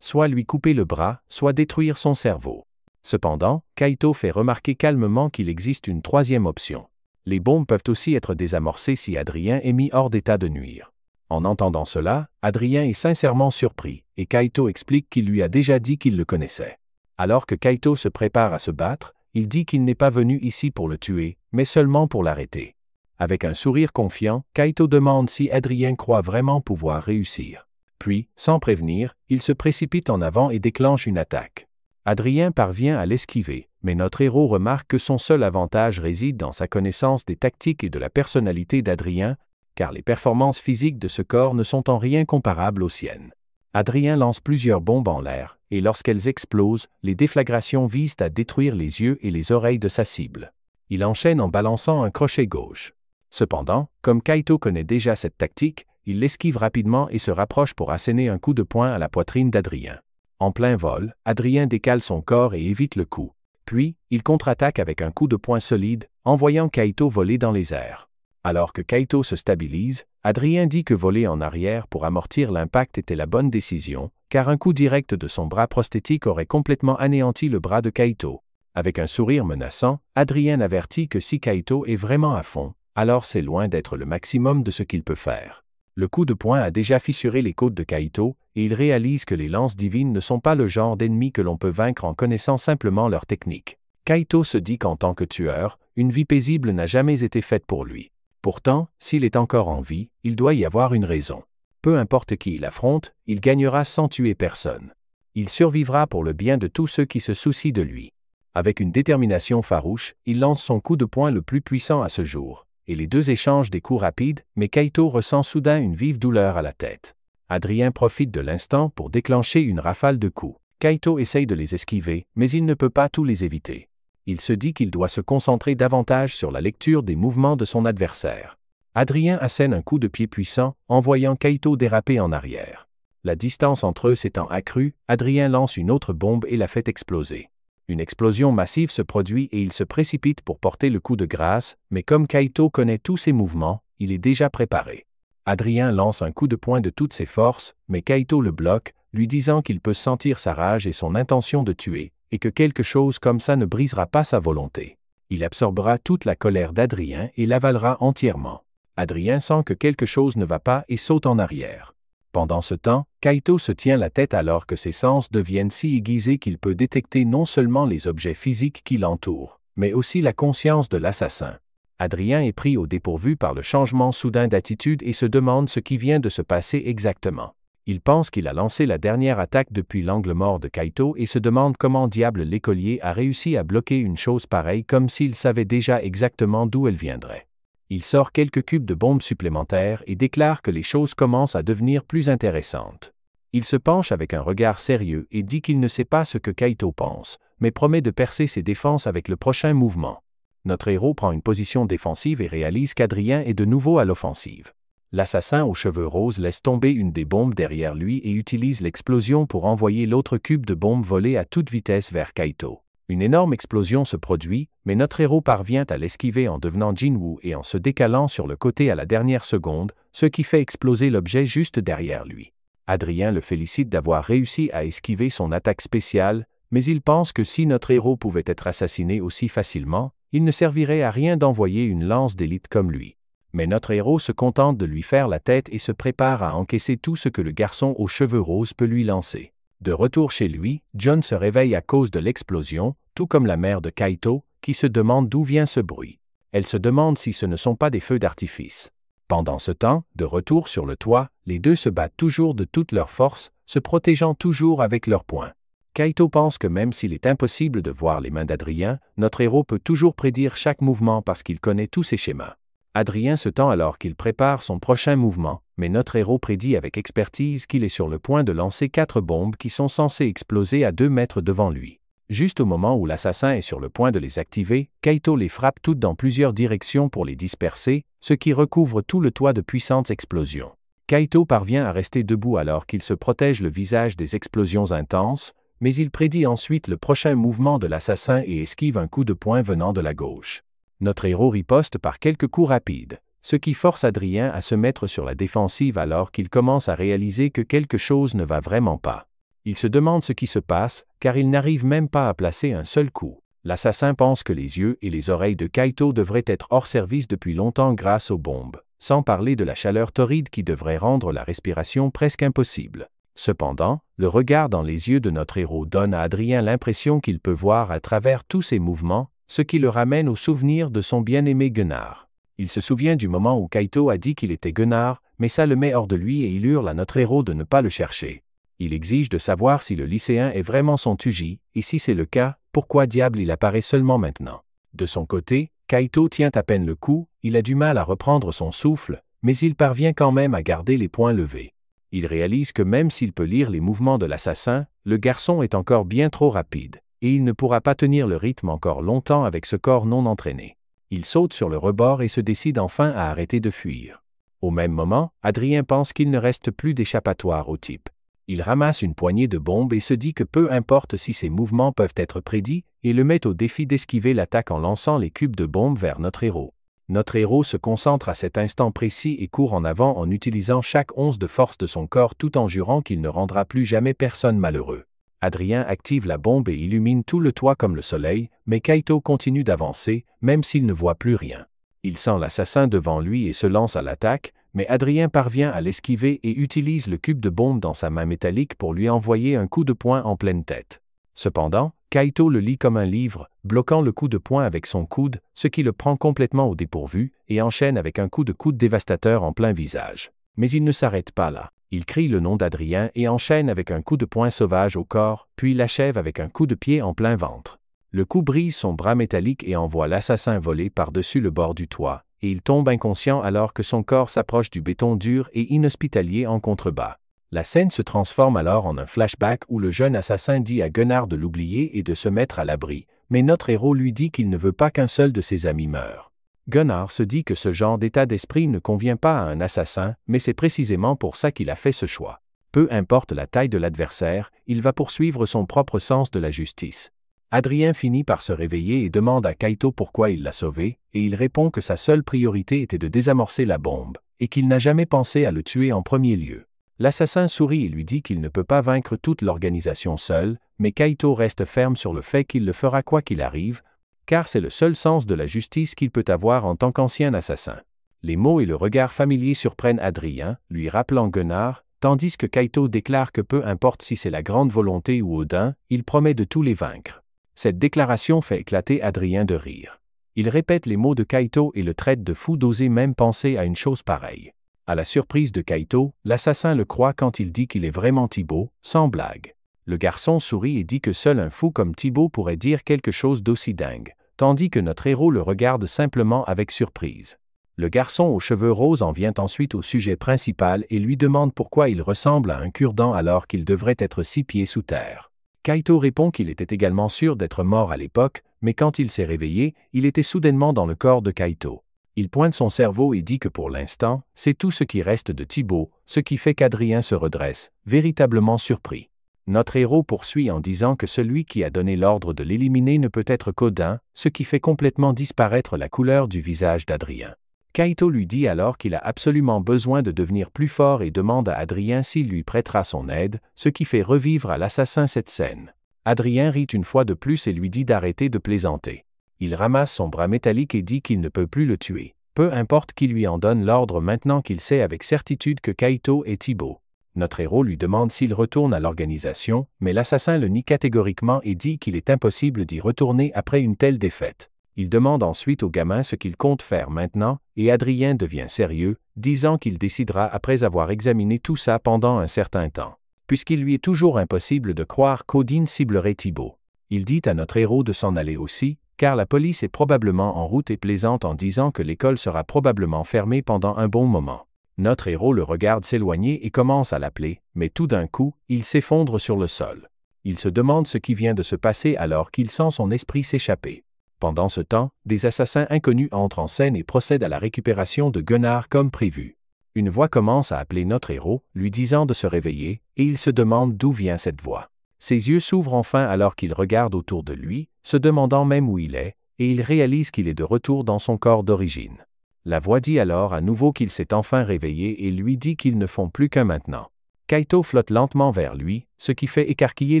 Soit lui couper le bras, soit détruire son cerveau. Cependant, Kaito fait remarquer calmement qu'il existe une troisième option. Les bombes peuvent aussi être désamorcées si Adrien est mis hors d'état de nuire. En entendant cela, Adrien est sincèrement surpris, et Kaito explique qu'il lui a déjà dit qu'il le connaissait. Alors que Kaito se prépare à se battre, il dit qu'il n'est pas venu ici pour le tuer, mais seulement pour l'arrêter. Avec un sourire confiant, Kaito demande si Adrien croit vraiment pouvoir réussir. Puis, sans prévenir, il se précipite en avant et déclenche une attaque. Adrien parvient à l'esquiver, mais notre héros remarque que son seul avantage réside dans sa connaissance des tactiques et de la personnalité d'Adrien, car les performances physiques de ce corps ne sont en rien comparables aux siennes. Adrien lance plusieurs bombes en l'air, et lorsqu'elles explosent, les déflagrations visent à détruire les yeux et les oreilles de sa cible. Il enchaîne en balançant un crochet gauche. Cependant, comme Kaito connaît déjà cette tactique, il l'esquive rapidement et se rapproche pour asséner un coup de poing à la poitrine d'Adrien. En plein vol, Adrien décale son corps et évite le coup. Puis, il contre-attaque avec un coup de poing solide, envoyant Kaito voler dans les airs. Alors que Kaito se stabilise, Adrien dit que voler en arrière pour amortir l'impact était la bonne décision, car un coup direct de son bras prosthétique aurait complètement anéanti le bras de Kaito. Avec un sourire menaçant, Adrien avertit que si Kaito est vraiment à fond, alors c'est loin d'être le maximum de ce qu'il peut faire. Le coup de poing a déjà fissuré les côtes de Kaito, et il réalise que les lances divines ne sont pas le genre d'ennemis que l'on peut vaincre en connaissant simplement leur technique. Kaito se dit qu'en tant que tueur, une vie paisible n'a jamais été faite pour lui. Pourtant, s'il est encore en vie, il doit y avoir une raison. Peu importe qui il affronte, il gagnera sans tuer personne. Il survivra pour le bien de tous ceux qui se soucient de lui. Avec une détermination farouche, il lance son coup de poing le plus puissant à ce jour, et les deux échangent des coups rapides, mais Kaito ressent soudain une vive douleur à la tête. Adrien profite de l'instant pour déclencher une rafale de coups. Kaito essaye de les esquiver, mais il ne peut pas tous les éviter. Il se dit qu'il doit se concentrer davantage sur la lecture des mouvements de son adversaire. Adrien assène un coup de pied puissant, envoyant Kaito déraper en arrière. La distance entre eux s'étant accrue, Adrien lance une autre bombe et la fait exploser. Une explosion massive se produit et il se précipite pour porter le coup de grâce, mais comme Kaito connaît tous ses mouvements, il est déjà préparé. Adrien lance un coup de poing de toutes ses forces, mais Kaito le bloque, lui disant qu'il peut sentir sa rage et son intention de tuer, et que quelque chose comme ça ne brisera pas sa volonté. Il absorbera toute la colère d'Adrien et l'avalera entièrement. Adrien sent que quelque chose ne va pas et saute en arrière. Pendant ce temps, Kaito se tient la tête alors que ses sens deviennent si aiguisés qu'il peut détecter non seulement les objets physiques qui l'entourent, mais aussi la conscience de l'assassin. Adrien est pris au dépourvu par le changement soudain d'attitude et se demande ce qui vient de se passer exactement. Il pense qu'il a lancé la dernière attaque depuis l'angle mort de Kaito et se demande comment diable l'écolier a réussi à bloquer une chose pareille comme s'il savait déjà exactement d'où elle viendrait. Il sort quelques cubes de bombes supplémentaires et déclare que les choses commencent à devenir plus intéressantes. Il se penche avec un regard sérieux et dit qu'il ne sait pas ce que Kaito pense, mais promet de percer ses défenses avec le prochain mouvement. Notre héros prend une position défensive et réalise qu'Adrien est de nouveau à l'offensive. L'assassin aux cheveux roses laisse tomber une des bombes derrière lui et utilise l'explosion pour envoyer l'autre cube de bombe voler à toute vitesse vers Kaito. Une énorme explosion se produit, mais notre héros parvient à l'esquiver en devenant Jinwoo et en se décalant sur le côté à la dernière seconde, ce qui fait exploser l'objet juste derrière lui. Adrien le félicite d'avoir réussi à esquiver son attaque spéciale, mais il pense que si notre héros pouvait être assassiné aussi facilement, il ne servirait à rien d'envoyer une lance d'élite comme lui. Mais notre héros se contente de lui faire la tête et se prépare à encaisser tout ce que le garçon aux cheveux roses peut lui lancer. De retour chez lui, John se réveille à cause de l'explosion, tout comme la mère de Kaito, qui se demande d'où vient ce bruit. Elle se demande si ce ne sont pas des feux d'artifice. Pendant ce temps, de retour sur le toit, les deux se battent toujours de toute leur force, se protégeant toujours avec leurs poings. Kaito pense que même s'il est impossible de voir les mains d'Adrien, notre héros peut toujours prédire chaque mouvement parce qu'il connaît tous ses schémas. Adrien se tend alors qu'il prépare son prochain mouvement, mais notre héros prédit avec expertise qu'il est sur le point de lancer 4 bombes qui sont censées exploser à 2 mètres devant lui. Juste au moment où l'assassin est sur le point de les activer, Kaito les frappe toutes dans plusieurs directions pour les disperser, ce qui recouvre tout le toit de puissantes explosions. Kaito parvient à rester debout alors qu'il se protège le visage des explosions intenses, mais il prédit ensuite le prochain mouvement de l'assassin et esquive un coup de poing venant de la gauche. Notre héros riposte par quelques coups rapides, ce qui force Adrien à se mettre sur la défensive alors qu'il commence à réaliser que quelque chose ne va vraiment pas. Il se demande ce qui se passe, car il n'arrive même pas à placer un seul coup. L'assassin pense que les yeux et les oreilles de Kaito devraient être hors service depuis longtemps grâce aux bombes, sans parler de la chaleur torride qui devrait rendre la respiration presque impossible. Cependant, le regard dans les yeux de notre héros donne à Adrien l'impression qu'il peut voir à travers tous ses mouvements, ce qui le ramène au souvenir de son bien-aimé Gunnar. Il se souvient du moment où Kaito a dit qu'il était Gunnar, mais ça le met hors de lui et il hurle à notre héros de ne pas le chercher. Il exige de savoir si le lycéen est vraiment son Tuji, et si c'est le cas, pourquoi diable il apparaît seulement maintenant. De son côté, Kaito tient à peine le coup, il a du mal à reprendre son souffle, mais il parvient quand même à garder les poings levés. Il réalise que même s'il peut lire les mouvements de l'assassin, le garçon est encore bien trop rapide, et il ne pourra pas tenir le rythme encore longtemps avec ce corps non entraîné. Il saute sur le rebord et se décide enfin à arrêter de fuir. Au même moment, Adrien pense qu'il ne reste plus d'échappatoire au type. Il ramasse une poignée de bombes et se dit que peu importe si ses mouvements peuvent être prédits, et le met au défi d'esquiver l'attaque en lançant les cubes de bombes vers notre héros. Notre héros se concentre à cet instant précis et court en avant en utilisant chaque once de force de son corps tout en jurant qu'il ne rendra plus jamais personne malheureux. Adrien active la bombe et illumine tout le toit comme le soleil, mais Kaito continue d'avancer, même s'il ne voit plus rien. Il sent l'assassin devant lui et se lance à l'attaque, mais Adrien parvient à l'esquiver et utilise le cube de bombe dans sa main métallique pour lui envoyer un coup de poing en pleine tête. Cependant, Kaito le lit comme un livre, bloquant le coup de poing avec son coude, ce qui le prend complètement au dépourvu, et enchaîne avec un coup de coude dévastateur en plein visage. Mais il ne s'arrête pas là. Il crie le nom d'Adrien et enchaîne avec un coup de poing sauvage au corps, puis l'achève avec un coup de pied en plein ventre. Le coup brise son bras métallique et envoie l'assassin voler par-dessus le bord du toit, et il tombe inconscient alors que son corps s'approche du béton dur et inhospitalier en contrebas. La scène se transforme alors en un flashback où le jeune assassin dit à Gunnar de l'oublier et de se mettre à l'abri, mais notre héros lui dit qu'il ne veut pas qu'un seul de ses amis meure. Gunnar se dit que ce genre d'état d'esprit ne convient pas à un assassin, mais c'est précisément pour ça qu'il a fait ce choix. Peu importe la taille de l'adversaire, il va poursuivre son propre sens de la justice. Adrien finit par se réveiller et demande à Kaito pourquoi il l'a sauvé, et il répond que sa seule priorité était de désamorcer la bombe, et qu'il n'a jamais pensé à le tuer en premier lieu. L'assassin sourit et lui dit qu'il ne peut pas vaincre toute l'organisation seul, mais Kaito reste ferme sur le fait qu'il le fera quoi qu'il arrive, car c'est le seul sens de la justice qu'il peut avoir en tant qu'ancien assassin. Les mots et le regard familier surprennent Adrien, lui rappelant Gunnar, tandis que Kaito déclare que peu importe si c'est la grande volonté ou Odin, il promet de tous les vaincre. Cette déclaration fait éclater Adrien de rire. Il répète les mots de Kaito et le traite de fou d'oser même penser à une chose pareille. À la surprise de Kaito, l'assassin le croit quand il dit qu'il est vraiment Thibaut, sans blague. Le garçon sourit et dit que seul un fou comme Thibaut pourrait dire quelque chose d'aussi dingue, tandis que notre héros le regarde simplement avec surprise. Le garçon aux cheveux roses en vient ensuite au sujet principal et lui demande pourquoi il ressemble à un cure-dent alors qu'il devrait être 6 pieds sous terre. Kaito répond qu'il était également sûr d'être mort à l'époque, mais quand il s'est réveillé, il était soudainement dans le corps de Kaito. Il pointe son cerveau et dit que pour l'instant, c'est tout ce qui reste de Thibaut, ce qui fait qu'Adrien se redresse, véritablement surpris. Notre héros poursuit en disant que celui qui a donné l'ordre de l'éliminer ne peut être qu'Odin, ce qui fait complètement disparaître la couleur du visage d'Adrien. Kaito lui dit alors qu'il a absolument besoin de devenir plus fort et demande à Adrien s'il lui prêtera son aide, ce qui fait revivre à l'assassin cette scène. Adrien rit une fois de plus et lui dit d'arrêter de plaisanter. Il ramasse son bras métallique et dit qu'il ne peut plus le tuer. Peu importe qui lui en donne l'ordre maintenant qu'il sait avec certitude que Kaito est Thibaut. Notre héros lui demande s'il retourne à l'organisation, mais l'assassin le nie catégoriquement et dit qu'il est impossible d'y retourner après une telle défaite. Il demande ensuite au gamin ce qu'il compte faire maintenant, et Adrien devient sérieux, disant qu'il décidera après avoir examiné tout ça pendant un certain temps. Puisqu'il lui est toujours impossible de croire qu'Odin ciblerait Thibaut. Il dit à notre héros de s'en aller aussi, car la police est probablement en route et plaisante en disant que l'école sera probablement fermée pendant un bon moment. Notre héros le regarde s'éloigner et commence à l'appeler, mais tout d'un coup, il s'effondre sur le sol. Il se demande ce qui vient de se passer alors qu'il sent son esprit s'échapper. Pendant ce temps, des assassins inconnus entrent en scène et procèdent à la récupération de Gunnar comme prévu. Une voix commence à appeler notre héros, lui disant de se réveiller, et il se demande d'où vient cette voix. Ses yeux s'ouvrent enfin alors qu'il regarde autour de lui, se demandant même où il est, et il réalise qu'il est de retour dans son corps d'origine. La voix dit alors à nouveau qu'il s'est enfin réveillé et lui dit qu'ils ne font plus qu'un maintenant. Kaito flotte lentement vers lui, ce qui fait écarquiller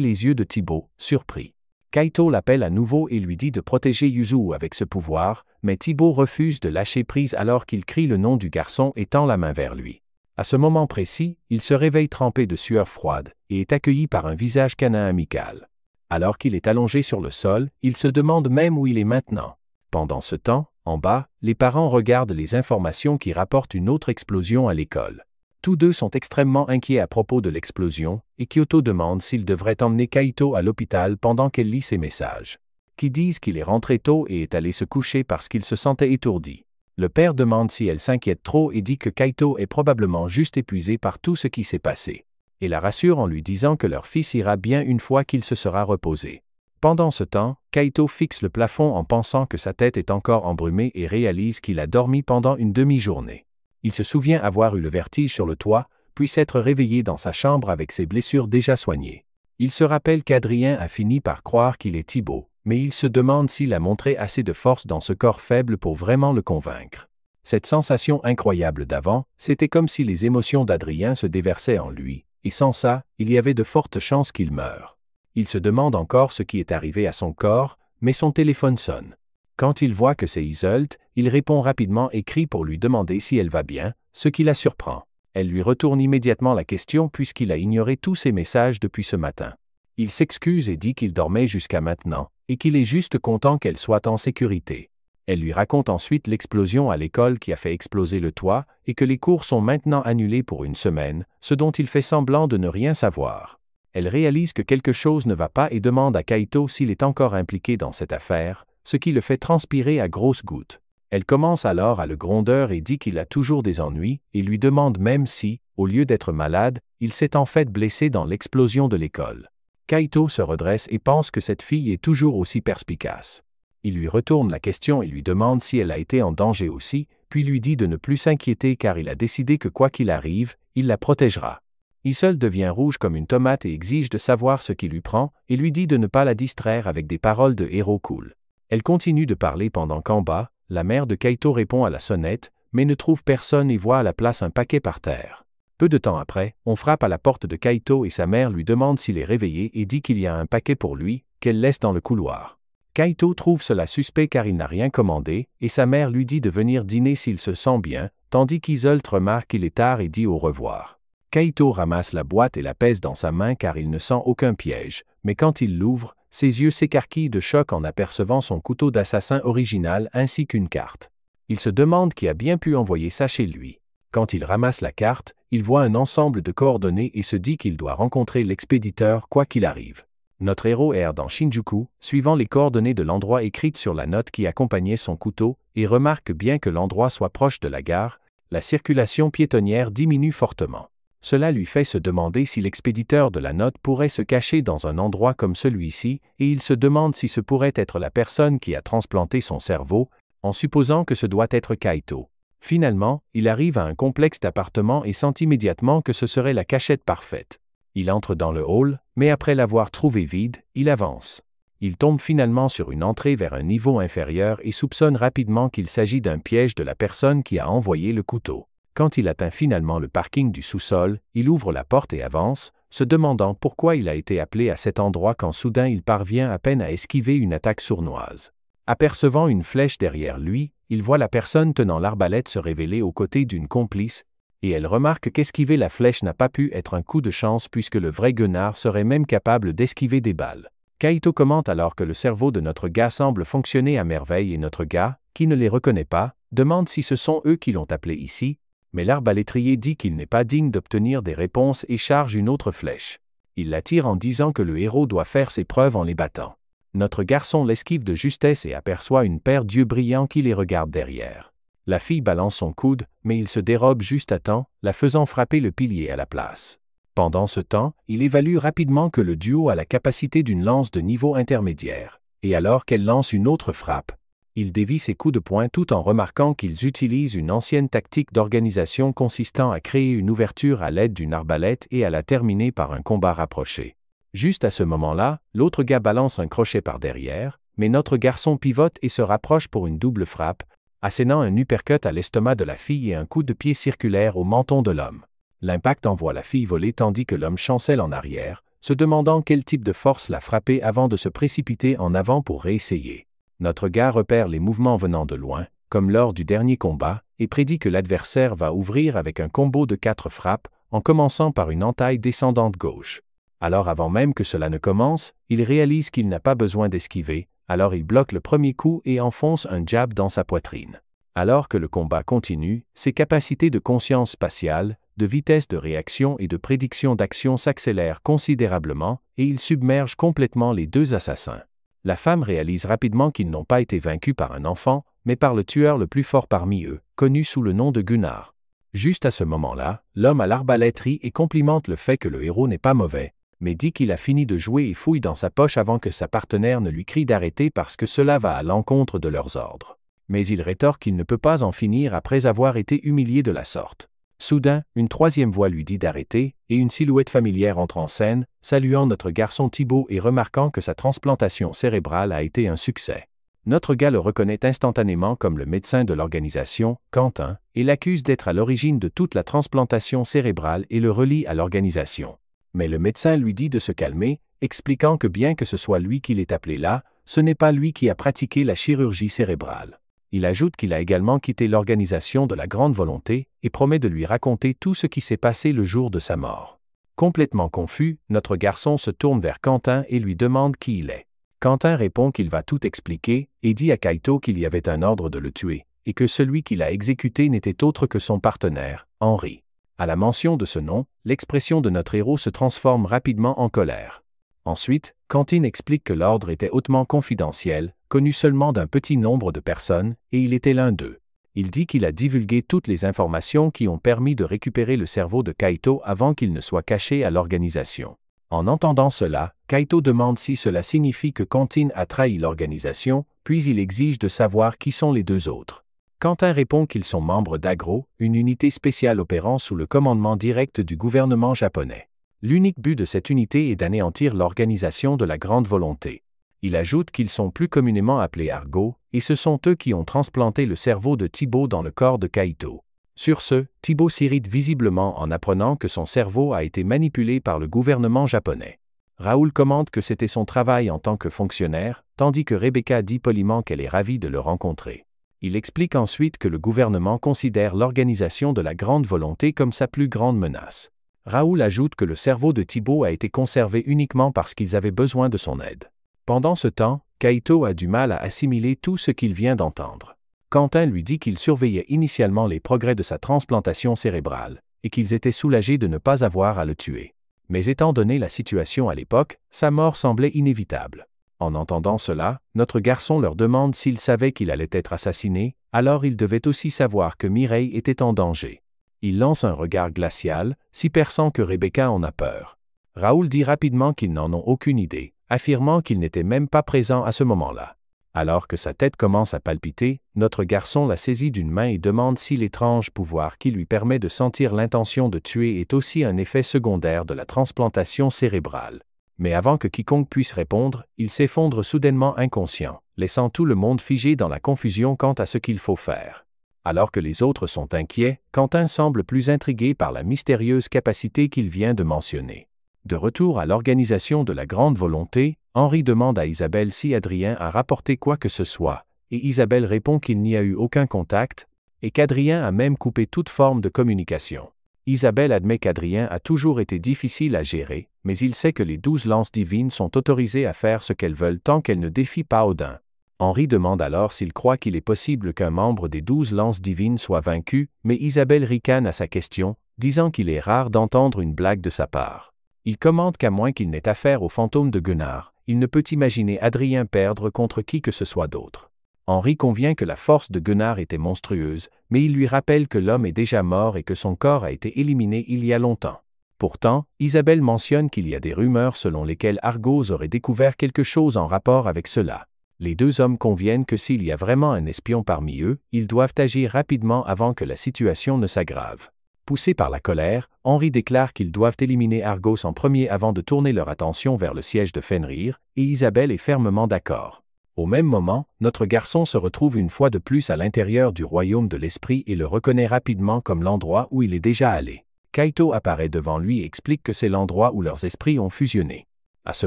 les yeux de Thibaut, surpris. Kaito l'appelle à nouveau et lui dit de protéger Yuzu avec ce pouvoir, mais Thibaut refuse de lâcher prise alors qu'il crie le nom du garçon et tend la main vers lui. À ce moment précis, il se réveille trempé de sueur froide et est accueilli par un visage canin amical. Alors qu'il est allongé sur le sol, il se demande même où il est maintenant. Pendant ce temps, en bas, les parents regardent les informations qui rapportent une autre explosion à l'école. Tous deux sont extrêmement inquiets à propos de l'explosion, et Kyoto demande s'il devrait emmener Kaito à l'hôpital pendant qu'elle lit ses messages. Qui disent qu'il est rentré tôt et est allé se coucher parce qu'il se sentait étourdi. Le père demande si elle s'inquiète trop et dit que Kaito est probablement juste épuisé par tout ce qui s'est passé. Et la rassure en lui disant que leur fils ira bien une fois qu'il se sera reposé. Pendant ce temps, Kaito fixe le plafond en pensant que sa tête est encore embrumée et réalise qu'il a dormi pendant une demi-journée. Il se souvient avoir eu le vertige sur le toit, puis s'être réveillé dans sa chambre avec ses blessures déjà soignées. Il se rappelle qu'Adrien a fini par croire qu'il est Thibaut, mais il se demande s'il a montré assez de force dans ce corps faible pour vraiment le convaincre. Cette sensation incroyable d'avant, c'était comme si les émotions d'Adrien se déversaient en lui, et sans ça, il y avait de fortes chances qu'il meure. Il se demande encore ce qui est arrivé à son corps, mais son téléphone sonne. Quand il voit que c'est Iseult, il répond rapidement et crie pour lui demander si elle va bien, ce qui la surprend. Elle lui retourne immédiatement la question puisqu'il a ignoré tous ses messages depuis ce matin. Il s'excuse et dit qu'il dormait jusqu'à maintenant, et qu'il est juste content qu'elle soit en sécurité. Elle lui raconte ensuite l'explosion à l'école qui a fait exploser le toit, et que les cours sont maintenant annulés pour une semaine, ce dont il fait semblant de ne rien savoir. Elle réalise que quelque chose ne va pas et demande à Kaito s'il est encore impliqué dans cette affaire, ce qui le fait transpirer à grosses gouttes. Elle commence alors à le gronder et dit qu'il a toujours des ennuis, et lui demande même si, au lieu d'être malade, il s'est en fait blessé dans l'explosion de l'école. Kaito se redresse et pense que cette fille est toujours aussi perspicace. Il lui retourne la question et lui demande si elle a été en danger aussi, puis lui dit de ne plus s'inquiéter car il a décidé que quoi qu'il arrive, il la protégera. Iseult devient rouge comme une tomate et exige de savoir ce qui lui prend, et lui dit de ne pas la distraire avec des paroles de héros cool. Elle continue de parler pendant qu'en bas, la mère de Kaito répond à la sonnette, mais ne trouve personne et voit à la place un paquet par terre. Peu de temps après, on frappe à la porte de Kaito et sa mère lui demande s'il est réveillé et dit qu'il y a un paquet pour lui, qu'elle laisse dans le couloir. Kaito trouve cela suspect car il n'a rien commandé, et sa mère lui dit de venir dîner s'il se sent bien, tandis qu'Iseult remarque qu'il est tard et dit au revoir. Kaito ramasse la boîte et la pèse dans sa main car il ne sent aucun piège, mais quand il l'ouvre, ses yeux s'écarquillent de choc en apercevant son couteau d'assassin original ainsi qu'une carte. Il se demande qui a bien pu envoyer ça chez lui. Quand il ramasse la carte, il voit un ensemble de coordonnées et se dit qu'il doit rencontrer l'expéditeur quoi qu'il arrive. Notre héros erre dans Shinjuku, suivant les coordonnées de l'endroit écrites sur la note qui accompagnait son couteau, et remarque bien que l'endroit soit proche de la gare, la circulation piétonnière diminue fortement. Cela lui fait se demander si l'expéditeur de la note pourrait se cacher dans un endroit comme celui-ci, et il se demande si ce pourrait être la personne qui a transplanté son cerveau, en supposant que ce doit être Kaito. Finalement, il arrive à un complexe d'appartements et sent immédiatement que ce serait la cachette parfaite. Il entre dans le hall, mais après l'avoir trouvé vide, il avance. Il tombe finalement sur une entrée vers un niveau inférieur et soupçonne rapidement qu'il s'agit d'un piège de la personne qui a envoyé le couteau. Quand il atteint finalement le parking du sous-sol, il ouvre la porte et avance, se demandant pourquoi il a été appelé à cet endroit quand soudain il parvient à peine à esquiver une attaque sournoise. Apercevant une flèche derrière lui, il voit la personne tenant l'arbalète se révéler aux côtés d'une complice, et elle remarque qu'esquiver la flèche n'a pas pu être un coup de chance puisque le vrai guenard serait même capable d'esquiver des balles. Kaito commente alors que le cerveau de notre gars semble fonctionner à merveille et notre gars, qui ne les reconnaît pas, demande si ce sont eux qui l'ont appelé ici, mais l'arbalétrier dit qu'il n'est pas digne d'obtenir des réponses et charge une autre flèche. Il la tire en disant que le héros doit faire ses preuves en les battant. Notre garçon l'esquive de justesse et aperçoit une paire d'yeux brillants qui les regarde derrière. La fille balance son coude, mais il se dérobe juste à temps, la faisant frapper le pilier à la place. Pendant ce temps, il évalue rapidement que le duo a la capacité d'une lance de niveau intermédiaire, et alors qu'elle lance une autre frappe, Il dévie ses coups de poing tout en remarquant qu'ils utilisent une ancienne tactique d'organisation consistant à créer une ouverture à l'aide d'une arbalète et à la terminer par un combat rapproché. Juste à ce moment-là, l'autre gars balance un crochet par derrière, mais notre garçon pivote et se rapproche pour une double frappe, assénant un uppercut à l'estomac de la fille et un coup de pied circulaire au menton de l'homme. L'impact envoie la fille voler tandis que l'homme chancelle en arrière, se demandant quel type de force l'a frappé avant de se précipiter en avant pour réessayer. Notre gars repère les mouvements venant de loin, comme lors du dernier combat, et prédit que l'adversaire va ouvrir avec un combo de 4 frappes, en commençant par une entaille descendante gauche. Alors avant même que cela ne commence, il réalise qu'il n'a pas besoin d'esquiver, alors il bloque le premier coup et enfonce un jab dans sa poitrine. Alors que le combat continue, ses capacités de conscience spatiale, de vitesse de réaction et de prédiction d'action s'accélèrent considérablement, et il submerge complètement les deux assassins. La femme réalise rapidement qu'ils n'ont pas été vaincus par un enfant, mais par le tueur le plus fort parmi eux, connu sous le nom de Gunnar. Juste à ce moment-là, l'homme à l'arbalète rit et complimente le fait que le héros n'est pas mauvais, mais dit qu'il a fini de jouer et fouille dans sa poche avant que sa partenaire ne lui crie d'arrêter parce que cela va à l'encontre de leurs ordres. Mais il rétorque qu'il ne peut pas en finir après avoir été humilié de la sorte. Soudain, une troisième voix lui dit d'arrêter, et une silhouette familière entre en scène, saluant notre garçon Thibaut et remarquant que sa transplantation cérébrale a été un succès. Notre gars le reconnaît instantanément comme le médecin de l'organisation, Quentin, et l'accuse d'être à l'origine de toute la transplantation cérébrale et le relie à l'organisation. Mais le médecin lui dit de se calmer, expliquant que bien que ce soit lui qui l'ait appelé là, ce n'est pas lui qui a pratiqué la chirurgie cérébrale. Il ajoute qu'il a également quitté l'organisation de la Grande Volonté et promet de lui raconter tout ce qui s'est passé le jour de sa mort. Complètement confus, notre garçon se tourne vers Quentin et lui demande qui il est. Quentin répond qu'il va tout expliquer et dit à Kaito qu'il y avait un ordre de le tuer, et que celui qui l'a exécuté n'était autre que son partenaire, Henri. À la mention de ce nom, l'expression de notre héros se transforme rapidement en colère. Ensuite, Quentin explique que l'ordre était hautement confidentiel, connu seulement d'un petit nombre de personnes, et il était l'un d'eux. Il dit qu'il a divulgué toutes les informations qui ont permis de récupérer le cerveau de Kaito avant qu'il ne soit caché à l'organisation. En entendant cela, Kaito demande si cela signifie que Quentin a trahi l'organisation, puis il exige de savoir qui sont les deux autres. Quentin répond qu'ils sont membres d'Agro, une unité spéciale opérant sous le commandement direct du gouvernement japonais. L'unique but de cette unité est d'anéantir l'organisation de la Grande Volonté. Il ajoute qu'ils sont plus communément appelés Argo, et ce sont eux qui ont transplanté le cerveau de Thibaut dans le corps de Kaito. Sur ce, Thibaut s'irrite visiblement en apprenant que son cerveau a été manipulé par le gouvernement japonais. Raoul commente que c'était son travail en tant que fonctionnaire, tandis que Rebecca dit poliment qu'elle est ravie de le rencontrer. Il explique ensuite que le gouvernement considère l'organisation de la Grande Volonté comme sa plus grande menace. Raoul ajoute que le cerveau de Thibaut a été conservé uniquement parce qu'ils avaient besoin de son aide. Pendant ce temps, Kaito a du mal à assimiler tout ce qu'il vient d'entendre. Quentin lui dit qu'il surveillait initialement les progrès de sa transplantation cérébrale, et qu'ils étaient soulagés de ne pas avoir à le tuer. Mais étant donné la situation à l'époque, sa mort semblait inévitable. En entendant cela, notre garçon leur demande s'il savait qu'il allait être assassiné, alors il devait aussi savoir que Mireille était en danger. Il lance un regard glacial, si perçant que Rebecca en a peur. Raoul dit rapidement qu'ils n'en ont aucune idée, affirmant qu'il n'était même pas présent à ce moment-là. Alors que sa tête commence à palpiter, notre garçon la saisit d'une main et demande si l'étrange pouvoir qui lui permet de sentir l'intention de tuer est aussi un effet secondaire de la transplantation cérébrale. Mais avant que quiconque puisse répondre, il s'effondre soudainement inconscient, laissant tout le monde figé dans la confusion quant à ce qu'il faut faire. Alors que les autres sont inquiets, Quentin semble plus intrigué par la mystérieuse capacité qu'il vient de mentionner. De retour à l'organisation de la Grande Volonté, Henri demande à Isabelle si Adrien a rapporté quoi que ce soit, et Isabelle répond qu'il n'y a eu aucun contact, et qu'Adrien a même coupé toute forme de communication. Isabelle admet qu'Adrien a toujours été difficile à gérer, mais il sait que les 12 lances divines sont autorisées à faire ce qu'elles veulent tant qu'elles ne défient pas Odin. Henri demande alors s'il croit qu'il est possible qu'un membre des 12 lances divines soit vaincu, mais Isabelle ricane à sa question, disant qu'il est rare d'entendre une blague de sa part. Il commente qu'à moins qu'il n'ait affaire au fantôme de Gunnar, il ne peut imaginer Adrien perdre contre qui que ce soit d'autre. Henri convient que la force de Gunnar était monstrueuse, mais il lui rappelle que l'homme est déjà mort et que son corps a été éliminé il y a longtemps. Pourtant, Isabelle mentionne qu'il y a des rumeurs selon lesquelles Argos aurait découvert quelque chose en rapport avec cela. Les deux hommes conviennent que s'il y a vraiment un espion parmi eux, ils doivent agir rapidement avant que la situation ne s'aggrave. Poussés par la colère, Henry déclare qu'ils doivent éliminer Argos en premier avant de tourner leur attention vers le siège de Fenrir, et Isabelle est fermement d'accord. Au même moment, notre garçon se retrouve une fois de plus à l'intérieur du royaume de l'esprit et le reconnaît rapidement comme l'endroit où il est déjà allé. Kaito apparaît devant lui et explique que c'est l'endroit où leurs esprits ont fusionné. À ce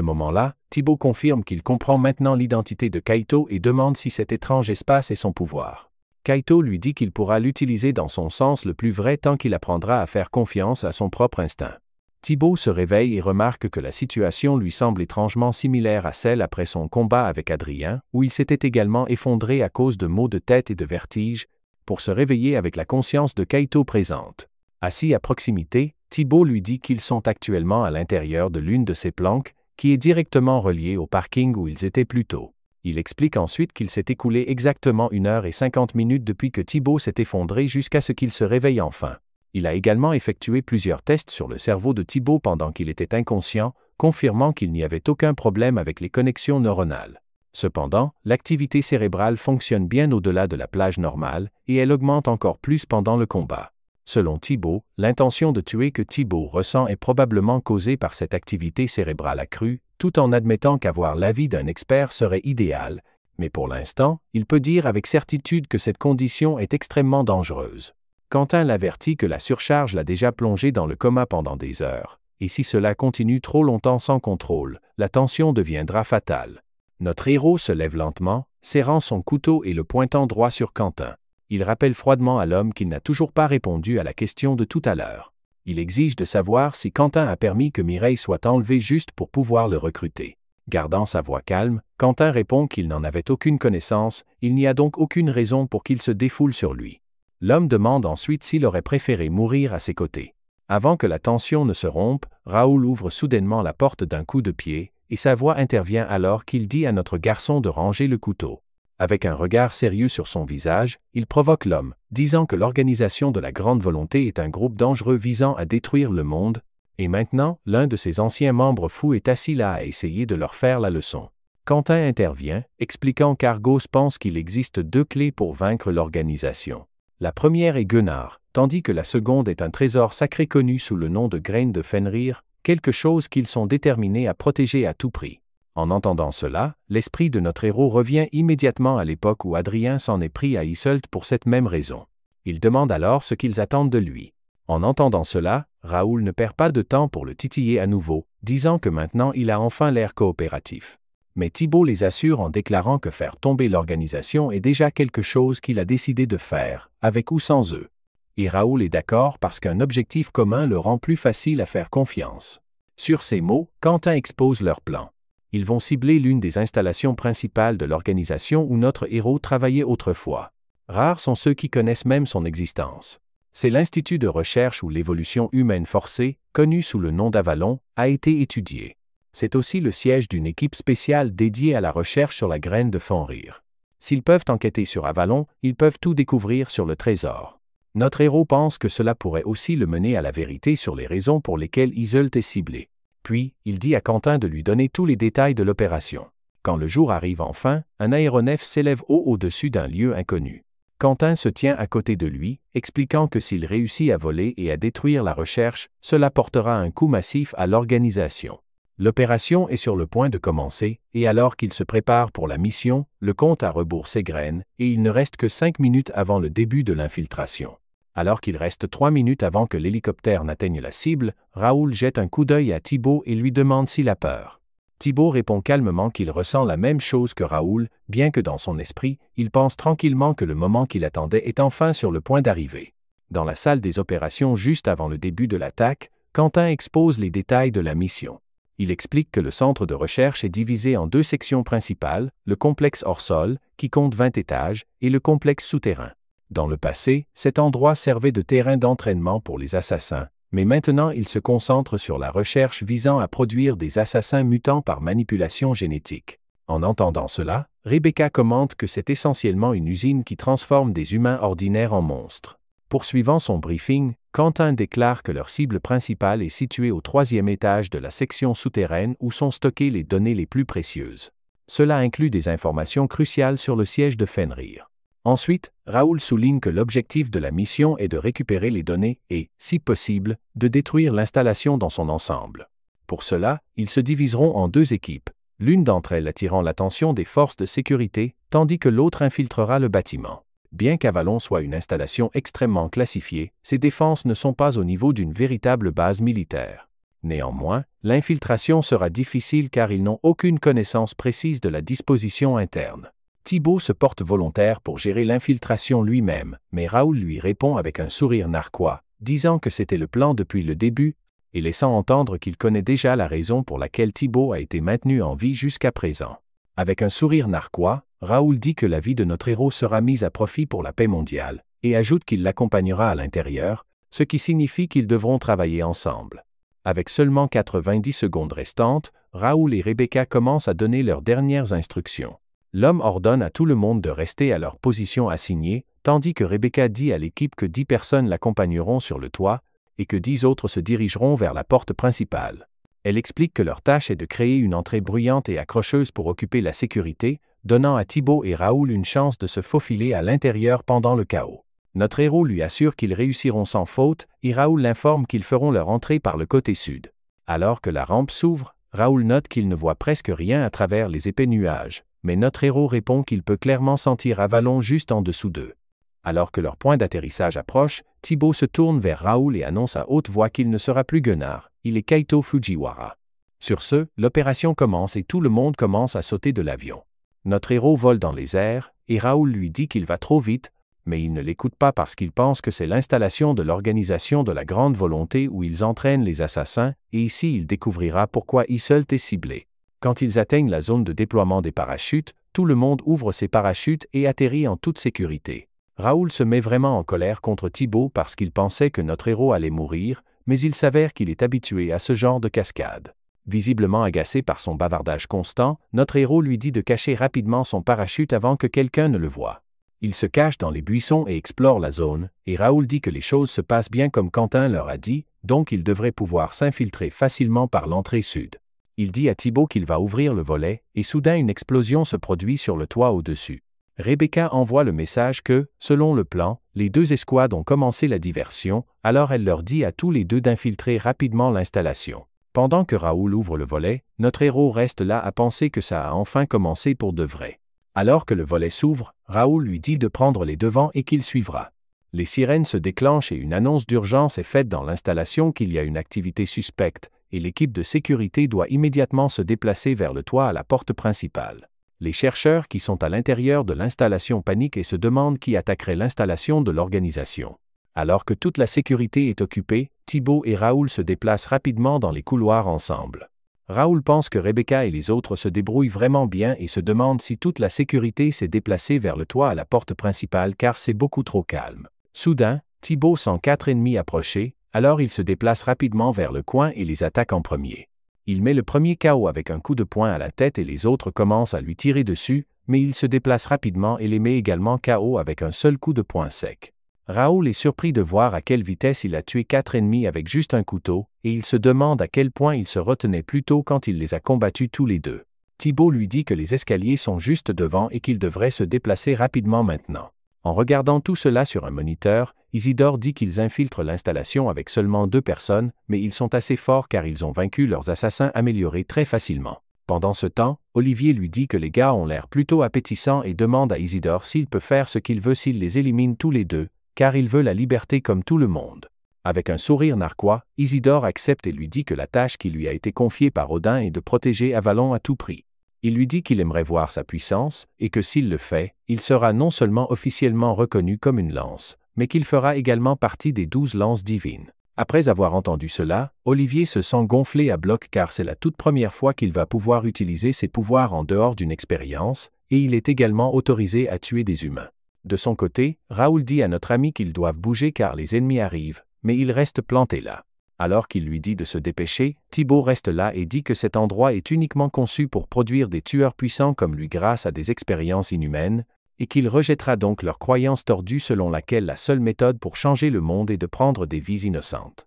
moment-là, Thibaut confirme qu'il comprend maintenant l'identité de Kaito et demande si cet étrange espace est son pouvoir. Kaito lui dit qu'il pourra l'utiliser dans son sens le plus vrai tant qu'il apprendra à faire confiance à son propre instinct. Thibaut se réveille et remarque que la situation lui semble étrangement similaire à celle après son combat avec Adrien, où il s'était également effondré à cause de maux de tête et de vertiges, pour se réveiller avec la conscience de Kaito présente. Assis à proximité, Thibaut lui dit qu'ils sont actuellement à l'intérieur de l'une de ces planques, qui est directement reliée au parking où ils étaient plus tôt. Il explique ensuite qu'il s'est écoulé exactement 1h50 depuis que Thibaut s'est effondré jusqu'à ce qu'il se réveille enfin. Il a également effectué plusieurs tests sur le cerveau de Thibaut pendant qu'il était inconscient, confirmant qu'il n'y avait aucun problème avec les connexions neuronales. Cependant, l'activité cérébrale fonctionne bien au-delà de la plage normale, et elle augmente encore plus pendant le combat. Selon Thibaut, l'intention de tuer que Thibaut ressent est probablement causée par cette activité cérébrale accrue, tout en admettant qu'avoir l'avis d'un expert serait idéal, mais pour l'instant, il peut dire avec certitude que cette condition est extrêmement dangereuse. Quentin l'avertit que la surcharge l'a déjà plongé dans le coma pendant des heures, et si cela continue trop longtemps sans contrôle, la tension deviendra fatale. Notre héros se lève lentement, serrant son couteau et le pointant droit sur Quentin. Il rappelle froidement à l'homme qu'il n'a toujours pas répondu à la question de tout à l'heure. Il exige de savoir si Quentin a permis que Mireille soit enlevée juste pour pouvoir le recruter. Gardant sa voix calme, Quentin répond qu'il n'en avait aucune connaissance, il n'y a donc aucune raison pour qu'il se défoule sur lui. L'homme demande ensuite s'il aurait préféré mourir à ses côtés. Avant que la tension ne se rompe, Raoul ouvre soudainement la porte d'un coup de pied, et sa voix intervient alors qu'il dit à notre garçon de ranger le couteau. Avec un regard sérieux sur son visage, il provoque l'homme, disant que l'organisation de la Grande Volonté est un groupe dangereux visant à détruire le monde, et maintenant, l'un de ses anciens membres fous est assis là à essayer de leur faire la leçon. Quentin intervient, expliquant qu'Argos pense qu'il existe deux clés pour vaincre l'organisation. La première est Gunnar, tandis que la seconde est un trésor sacré connu sous le nom de graine de Fenrir, quelque chose qu'ils sont déterminés à protéger à tout prix. En entendant cela, l'esprit de notre héros revient immédiatement à l'époque où Adrien s'en est pris à Iseult pour cette même raison. Il demande alors ce qu'ils attendent de lui. En entendant cela, Raoul ne perd pas de temps pour le titiller à nouveau, disant que maintenant il a enfin l'air coopératif. Mais Thibaut les assure en déclarant que faire tomber l'organisation est déjà quelque chose qu'il a décidé de faire, avec ou sans eux. Et Raoul est d'accord parce qu'un objectif commun le rend plus facile à faire confiance. Sur ces mots, Quentin expose leur plan. Ils vont cibler l'une des installations principales de l'organisation où notre héros travaillait autrefois. Rares sont ceux qui connaissent même son existence. C'est l'Institut de recherche où l'évolution humaine forcée, connu sous le nom d'Avalon, a été étudié. C'est aussi le siège d'une équipe spéciale dédiée à la recherche sur la graine de Fenrir. S'ils peuvent enquêter sur Avalon, ils peuvent tout découvrir sur le trésor. Notre héros pense que cela pourrait aussi le mener à la vérité sur les raisons pour lesquelles Iseult est ciblé. Puis, il dit à Quentin de lui donner tous les détails de l'opération. Quand le jour arrive enfin, un aéronef s'élève haut au-dessus d'un lieu inconnu. Quentin se tient à côté de lui, expliquant que s'il réussit à voler et à détruire la recherche, cela portera un coup massif à l'organisation. L'opération est sur le point de commencer, et alors qu'il se prépare pour la mission, le compte à rebours s'égrène, et il ne reste que 5 minutes avant le début de l'infiltration. Alors qu'il reste 3 minutes avant que l'hélicoptère n'atteigne la cible, Raoul jette un coup d'œil à Thibaut et lui demande s'il a peur. Thibaut répond calmement qu'il ressent la même chose que Raoul, bien que dans son esprit, il pense tranquillement que le moment qu'il attendait est enfin sur le point d'arriver. Dans la salle des opérations juste avant le début de l'attaque, Quentin expose les détails de la mission. Il explique que le centre de recherche est divisé en 2 sections principales, le complexe hors-sol, qui compte 20 étages, et le complexe souterrain. Dans le passé, cet endroit servait de terrain d'entraînement pour les assassins, mais maintenant il se concentre sur la recherche visant à produire des assassins mutants par manipulation génétique. En entendant cela, Rebecca commente que c'est essentiellement une usine qui transforme des humains ordinaires en monstres. Poursuivant son briefing, Quentin déclare que leur cible principale est située au 3e étage de la section souterraine où sont stockées les données les plus précieuses. cela inclut des informations cruciales sur le siège de Fenrir. Ensuite, Raoul souligne que l'objectif de la mission est de récupérer les données et, si possible, de détruire l'installation dans son ensemble. Pour cela, ils se diviseront en 2 équipes, l'une d'entre elles attirant l'attention des forces de sécurité, tandis que l'autre infiltrera le bâtiment. Bien qu'Avalon soit une installation extrêmement classifiée, ses défenses ne sont pas au niveau d'une véritable base militaire. Néanmoins, l'infiltration sera difficile car ils n'ont aucune connaissance précise de la disposition interne. Thibaut se porte volontaire pour gérer l'infiltration lui-même, mais Raoul lui répond avec un sourire narquois, disant que c'était le plan depuis le début, et laissant entendre qu'il connaît déjà la raison pour laquelle Thibaut a été maintenu en vie jusqu'à présent. Avec un sourire narquois, Raoul dit que la vie de notre héros sera mise à profit pour la paix mondiale, et ajoute qu'il l'accompagnera à l'intérieur, ce qui signifie qu'ils devront travailler ensemble. Avec seulement 90 secondes restantes, Raoul et Rebecca commencent à donner leurs dernières instructions. L'homme ordonne à tout le monde de rester à leur position assignée, tandis que Rebecca dit à l'équipe que 10 personnes l'accompagneront sur le toit, et que 10 autres se dirigeront vers la porte principale. Elle explique que leur tâche est de créer une entrée bruyante et accrocheuse pour occuper la sécurité, donnant à Thibaut et Raoul une chance de se faufiler à l'intérieur pendant le chaos. Notre héros lui assure qu'ils réussiront sans faute, et Raoul l'informe qu'ils feront leur entrée par le côté sud. Alors que la rampe s'ouvre, Raoul note qu'il ne voit presque rien à travers les épais nuages, mais notre héros répond qu'il peut clairement sentir Avalon juste en dessous d'eux. Alors que leur point d'atterrissage approche, Thibaut se tourne vers Raoul et annonce à haute voix qu'il ne sera plus Gunnar, il est Kaito Fujiwara. Sur ce, l'opération commence et tout le monde commence à sauter de l'avion. Notre héros vole dans les airs, et Raoul lui dit qu'il va trop vite, mais il ne l'écoute pas parce qu'il pense que c'est l'installation de l'organisation de la Grande Volonté où ils entraînent les assassins, et ici il découvrira pourquoi Iseult est ciblé. Quand ils atteignent la zone de déploiement des parachutes, tout le monde ouvre ses parachutes et atterrit en toute sécurité. Raoul se met vraiment en colère contre Thibaut parce qu'il pensait que notre héros allait mourir, mais il s'avère qu'il est habitué à ce genre de cascade. Visiblement agacé par son bavardage constant, notre héros lui dit de cacher rapidement son parachute avant que quelqu'un ne le voie. Il se cache dans les buissons et explore la zone, et Raoul dit que les choses se passent bien comme Quentin leur a dit, donc il devrait pouvoir s'infiltrer facilement par l'entrée sud. Il dit à Thibaut qu'il va ouvrir le volet, et soudain une explosion se produit sur le toit au-dessus. Rebecca envoie le message que, selon le plan, les 2 escouades ont commencé la diversion, alors elle leur dit à tous les 2 d'infiltrer rapidement l'installation. Pendant que Raoul ouvre le volet, notre héros reste là à penser que ça a enfin commencé pour de vrai. Alors que le volet s'ouvre, Raoul lui dit de prendre les devants et qu'il suivra. Les sirènes se déclenchent et une annonce d'urgence est faite dans l'installation qu'il y a une activité suspecte, et l'équipe de sécurité doit immédiatement se déplacer vers le toit à la porte principale. Les chercheurs qui sont à l'intérieur de l'installation paniquent et se demandent qui attaquerait l'installation de l'organisation. Alors que toute la sécurité est occupée, Thibaut et Raoul se déplacent rapidement dans les couloirs ensemble. Raoul pense que Rebecca et les autres se débrouillent vraiment bien et se demande si toute la sécurité s'est déplacée vers le toit à la porte principale car c'est beaucoup trop calme. Soudain, Thibaut sent 4 ennemis approcher, alors il se déplace rapidement vers le coin et les attaque en premier. Il met le premier KO avec un coup de poing à la tête et les autres commencent à lui tirer dessus, mais il se déplace rapidement et les met également KO avec un seul coup de poing sec. Raoul est surpris de voir à quelle vitesse il a tué 4 ennemis avec juste un couteau, et il se demande à quel point il se retenait plus tôt quand il les a combattus tous les 2. Thibaut lui dit que les escaliers sont juste devant et qu'il devrait se déplacer rapidement maintenant. En regardant tout cela sur un moniteur, Isidore dit qu'ils infiltrent l'installation avec seulement 2 personnes, mais ils sont assez forts car ils ont vaincu leurs assassins améliorés très facilement. Pendant ce temps, Olivier lui dit que les gars ont l'air plutôt appétissants et demande à Isidore s'il peut faire ce qu'il veut s'il les élimine tous les 2, car il veut la liberté comme tout le monde. Avec un sourire narquois, Isidore accepte et lui dit que la tâche qui lui a été confiée par Odin est de protéger Avalon à tout prix. Il lui dit qu'il aimerait voir sa puissance, et que s'il le fait, il sera non seulement officiellement reconnu comme une lance, mais qu'il fera également partie des 12 lances divines. Après avoir entendu cela, Olivier se sent gonflé à bloc car c'est la toute première fois qu'il va pouvoir utiliser ses pouvoirs en dehors d'une expérience, et il est également autorisé à tuer des humains. De son côté, Raoul dit à notre ami qu'ils doivent bouger car les ennemis arrivent, mais il reste planté là. Alors qu'il lui dit de se dépêcher, Thibaut reste là et dit que cet endroit est uniquement conçu pour produire des tueurs puissants comme lui grâce à des expériences inhumaines, et qu'il rejettera donc leur croyance tordue selon laquelle la seule méthode pour changer le monde est de prendre des vies innocentes.